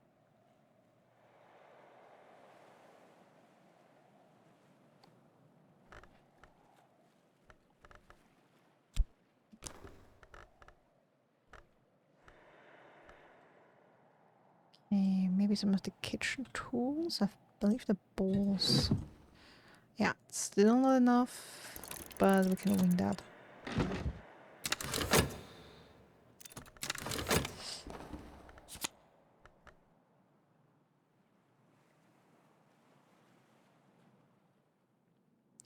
Okay, maybe some of the kitchen tools. I believe the bowls. Yeah, still not enough, but we can win that.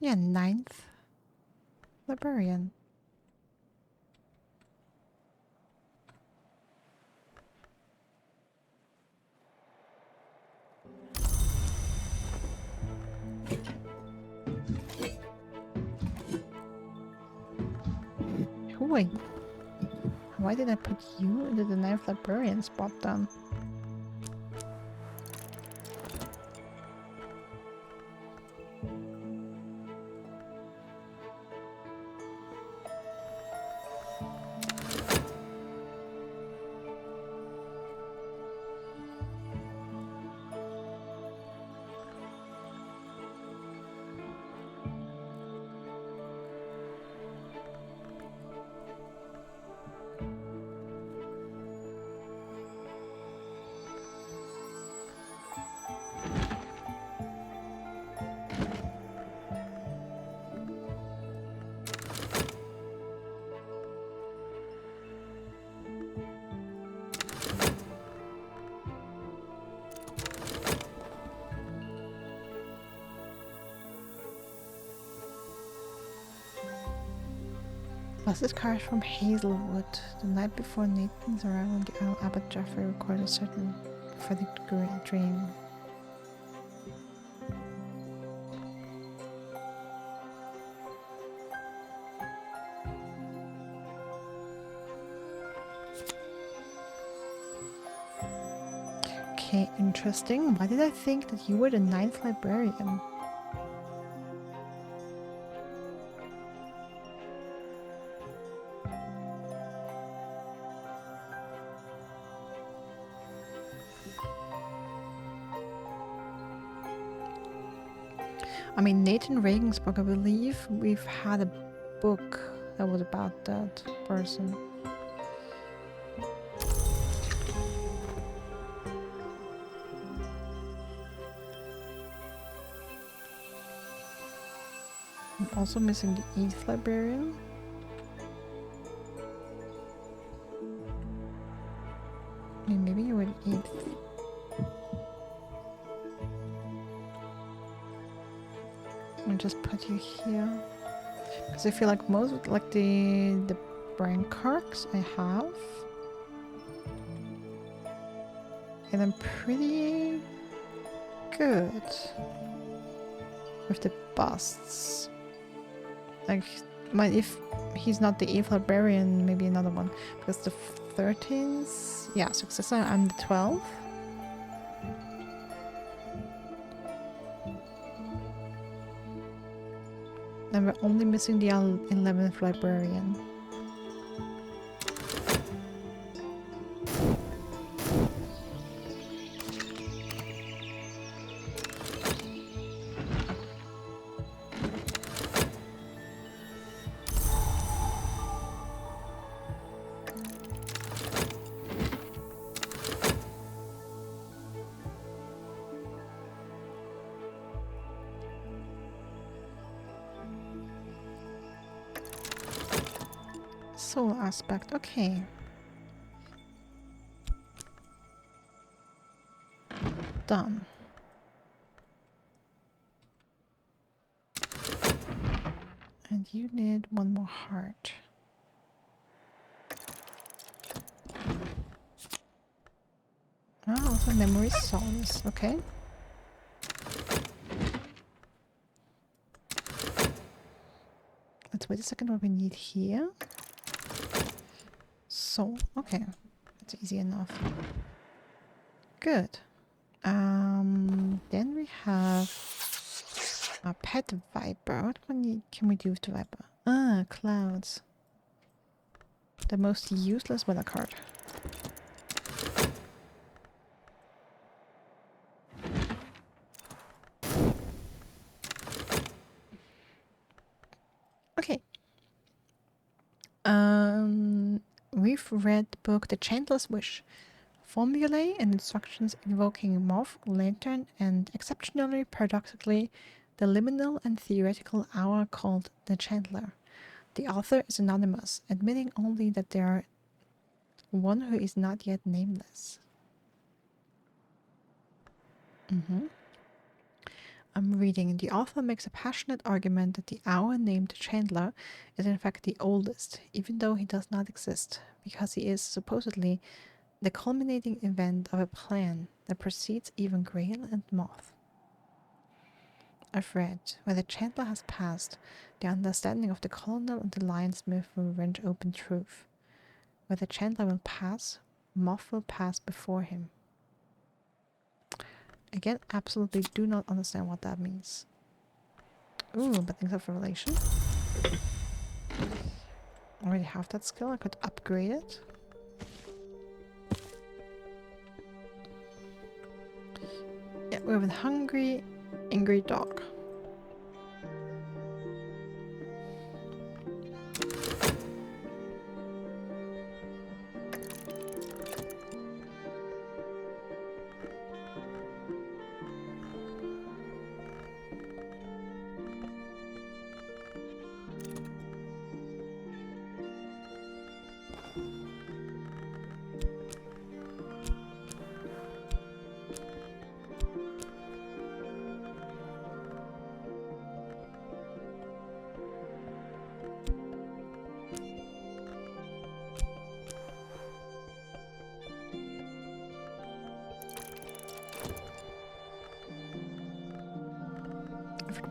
Yeah, 9th Librarian. Wait, why did I put you into the 9th Librarian spot then? Busted card from Hazelwood. The night before Nathan's arrival, the Earl Abbot Geoffrey recorded a certain prophetic dream. Okay, interesting. Why did I think that you were the 9th librarian? I mean, Nathan Reagan's book, I believe we've had a book that was about that person. I'm also missing the 8th librarian. I mean, maybe you were the 8th. I'll just put you here. Because I feel like most, like the Brankarks I have. And I'm pretty good with the busts. Like, if he's not the 8th librarian, maybe another one. Because the 13th, yeah, successor, I'm the 12th. And we're only missing the 11th librarian. Soul aspect, okay. Done. And you need one more heart. Oh, also memory songs, okay. Let's wait a second, what we need here. Soul, okay. That's easy enough. Good. Then we have a pet viper. What can we do with the viper? Ah, clouds. The most useless weather card. Okay. We've read the book The Chandler's Wish. Formulae and instructions invoking moth, lantern, and exceptionally paradoxically, the liminal and theoretical hour called the Chandler. The author is anonymous, admitting only that there are one who is not yet nameless. I'm reading. The author makes a passionate argument that the hour named Chandler is in fact the oldest, even though he does not exist, because he is supposedly the culminating event of a plan that precedes even Grail and Moth. I've read, where the Chandler has passed, the understanding of the Colonel and the Lionsmith will wrench open truth. Where the Chandler will pass, Moth will pass before him. Again, absolutely do not understand what that means. Ooh, but things of revelation. I already have that skill, I could upgrade it. Yeah, we're with hungry, angry dog.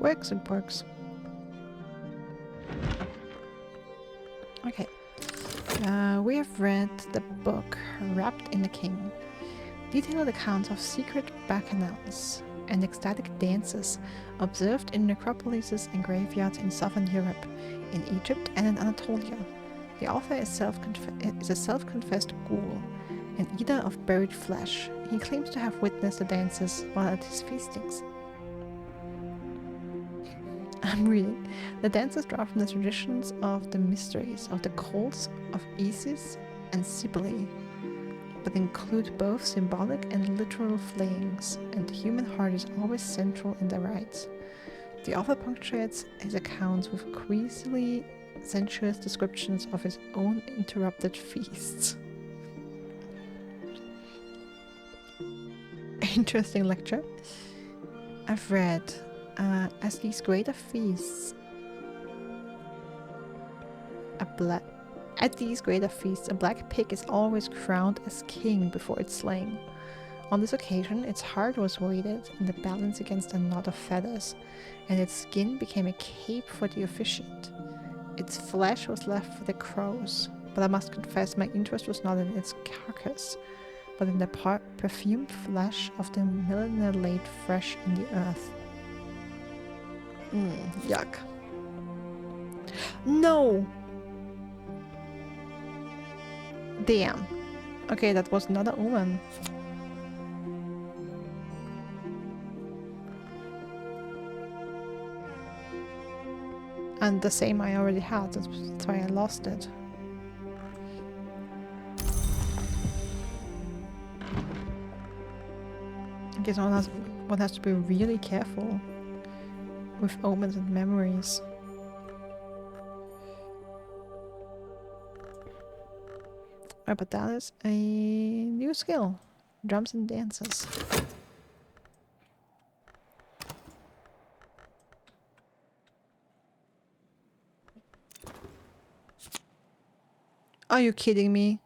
Works, it works. Okay. We have read the book Wrapped in the King. Detailed accounts of secret bacchanals and ecstatic dances observed in necropolises and graveyards in southern Europe, in Egypt and in Anatolia. The author is a self-confessed ghoul, an eater of buried flesh. He claims to have witnessed the dances while at his feastings. I'm reading. The dances draw from the traditions of the mysteries of the cults of Isis and Cybele, but include both symbolic and literal flayings, and the human heart is always central in their rites. The author punctuates his accounts with queasily sensuous descriptions of his own interrupted feasts. Interesting lecture. I've read, as these greater feasts, At these greater feasts, a black pig is always crowned as king before it's slain. On this occasion, its heart was weighted in the balance against a knot of feathers, and its skin became a cape for the officiant. Its flesh was left for the crows, but I must confess my interest was not in its carcass, but in the perfumed flesh of the milliner laid fresh in the earth. Yuck. No! Damn. Okay, that was not a omen. And the same I already had, that's why I lost it. I guess one has to be really careful with omens and memories. Oh, but that is a new skill. Drums and dances. Are you kidding me?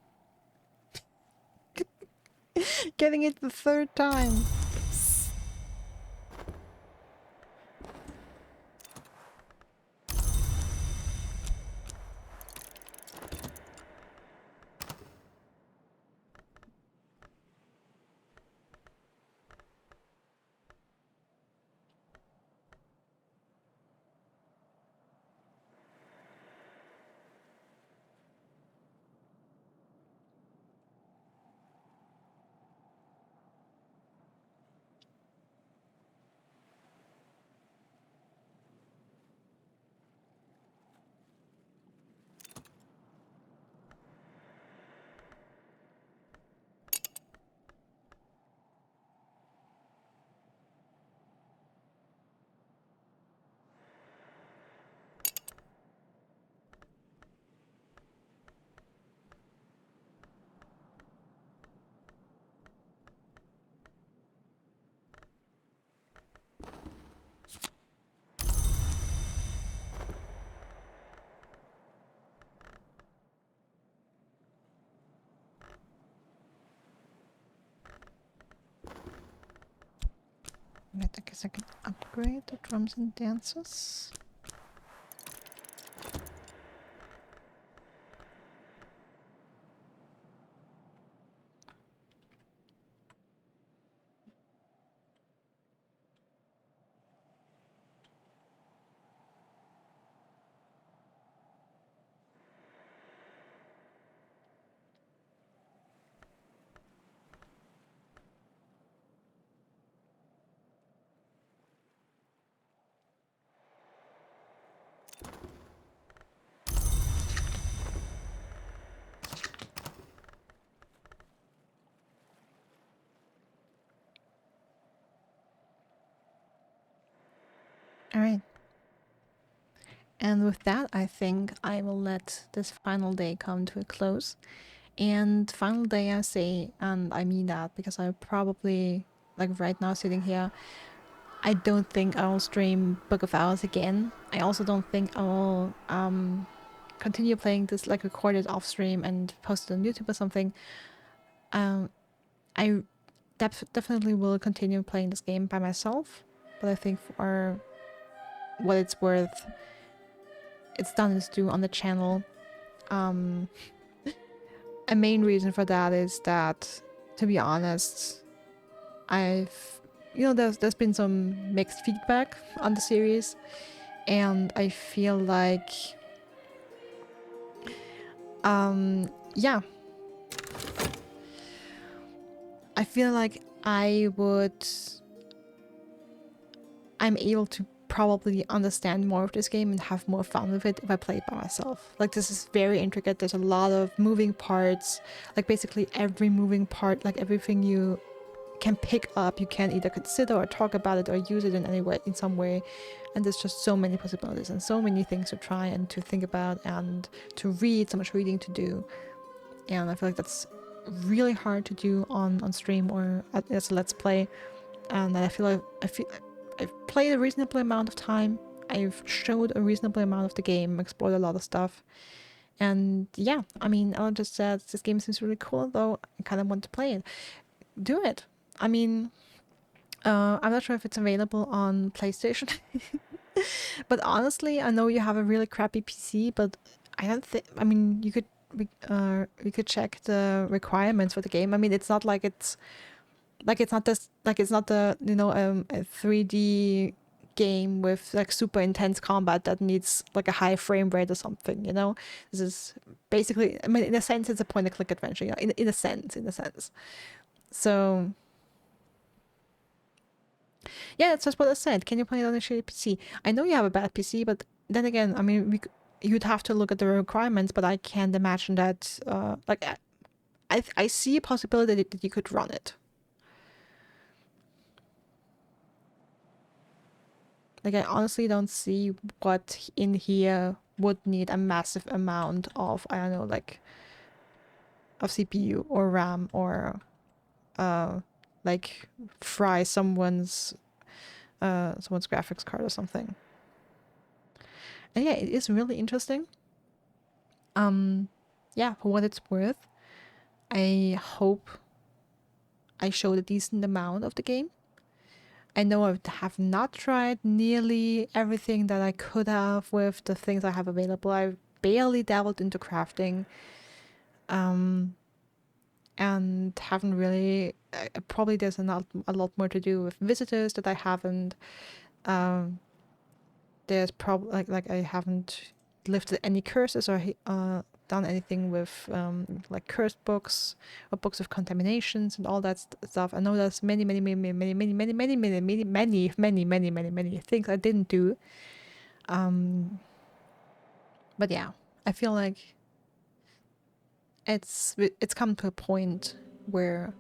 Getting it the third time. I guess I can upgrade the drums and dances. Alright. And with that, I think I will let this final day come to a close. And final day, I say, and I mean that because I probably, like right now sitting here, I don't think I will stream Book of Hours again. I also don't think I will continue playing this, like record it off stream and post it on YouTube or something. I definitely will continue playing this game by myself, but I think for what it's worth, it's done its due on the channel. A main reason for that is that, to be honest, there's been some mixed feedback on the series, and I feel like, yeah, I feel like I'm able to probably understand more of this game and have more fun with it if I play it by myself. Like, this is very intricate. There's a lot of moving parts. Like, basically every moving part, like everything you can pick up, you can either consider or talk about it or use it in any way, in some way. And there's just so many possibilities and so many things to try and to think about and to read, so much reading to do. And I feel like that's really hard to do on stream or as a let's play. And I feel I've played a reasonable amount of time. I've showed a reasonable amount of the game, explored a lot of stuff. And yeah, I mean, Ella just said this game seems really cool, though I kind of want to play it. Do it. I mean, I'm not sure if it's available on PlayStation. But honestly, I know you have a really crappy PC, but I don't think, I mean, you could check the requirements for the game. I mean, it's not like it's not this, like it's not a 3D game with like super intense combat that needs like a high frame rate or something, This is basically, I mean, in a sense, it's a point and click adventure, in a sense. So yeah, that's just what I said. Can you play it on a shitty PC? I know you have a bad PC, but then again, I mean, you'd have to look at the requirements, but I can't imagine that, I see a possibility that you could run it. Like, I honestly don't see what in here would need a massive amount of, I don't know, like, of CPU or RAM or, like, fry someone's graphics card or something. And yeah, it is really interesting. Yeah, for what it's worth, I hope I showed a decent amount of the game. I know I have not tried nearly everything that I could have with the things I have available. I've barely dabbled into crafting, and haven't really. Probably there's a lot more to do with visitors that I haven't. There's probably like I haven't lifted any curses or done anything with like cursed books or books of contaminations and all that stuff. I know there's many things I didn't do. But yeah, I feel like it's come to a point where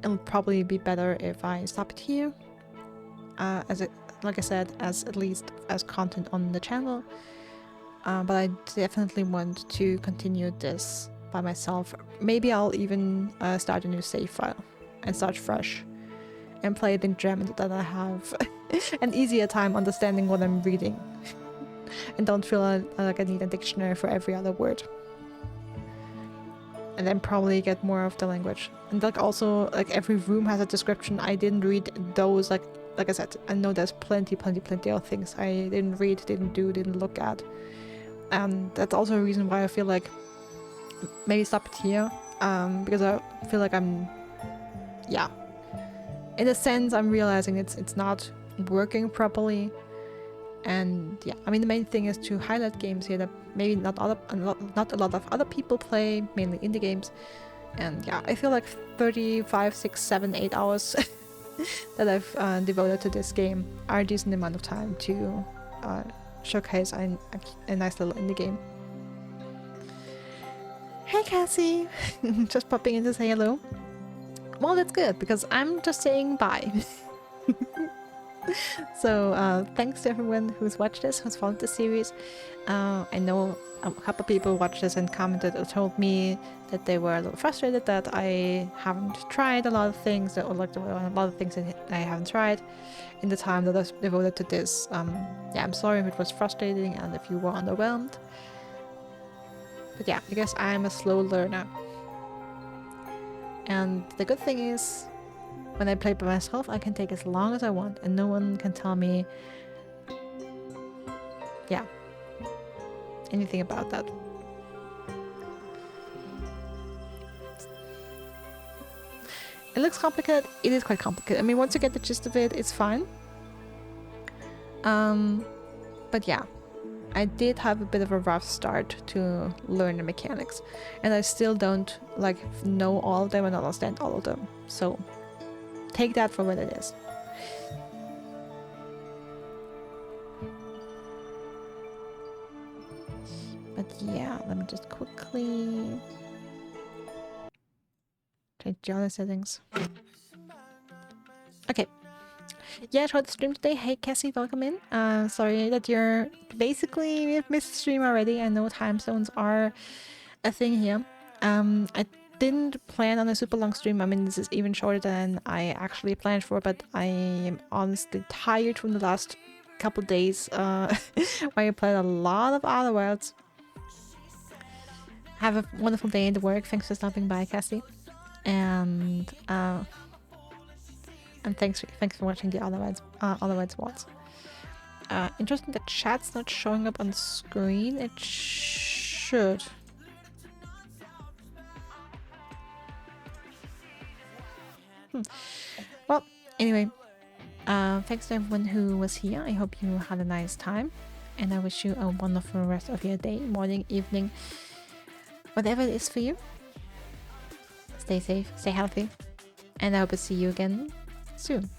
it'll probably be better if I stop it here. Like I said, as at least as content on the channel. But I definitely want to continue this by myself. Maybe I'll even start a new save file and start fresh and play it in German, that I have an easier time understanding what I'm reading and don't feel like I need a dictionary for every other word. And then probably get more of the language. And like also, like every room has a description. I didn't read those, like I said, I know there's plenty of things I didn't read, didn't do, didn't look at. And that's also a reason why I feel like maybe stop it here, because I feel like in a sense I'm realizing it's not working properly. And yeah, I mean, the main thing is to highlight games here that maybe not a lot of other people play, mainly indie games. And yeah, I feel like 35, 6, 7, 8 hours that I've devoted to this game are a decent amount of time to showcase a nice little indie game. Hey Cassie! Just popping in to say hello. Well, that's good, because I'm just saying bye. So thanks to everyone who's watched this, who's followed the series. I know a couple of people watched this and commented or told me that they were a little frustrated that I haven't tried a lot of things, or like a lot of things that I haven't tried in the time that I've devoted to this. Yeah, I'm sorry if it was frustrating and if you were underwhelmed. But yeah, I guess I'm a slow learner. And the good thing is, when I play by myself, I can take as long as I want, and no one can tell me yeah, anything about that. It looks complicated. It is quite complicated. I mean, once you get the gist of it, it's fine. But yeah, I did have a bit of a rough start to learn the mechanics, and I still don't like know all of them and understand all of them. So take that for what it is. But yeah, let me just quickly change the other settings. Okay. Yeah, I tried to stream today. Hey Cassie, welcome in. Sorry that you're basically missed the stream already. I know time zones are a thing here. I didn't plan on a super long stream. I mean, this is even shorter than I actually planned for, but I am honestly tired from the last couple days where I played a lot of Outer Worlds. Have a wonderful day at work. Thanks for stopping by, Cassie. And thanks for watching the Outer Worlds VODs. Interesting that chat's not showing up on the screen. It should. Well, anyway, thanks to everyone who was here. I hope you had a nice time, and I wish you a wonderful rest of your day, morning, evening, whatever it is for you. Stay safe, stay healthy, and I hope to see you again soon.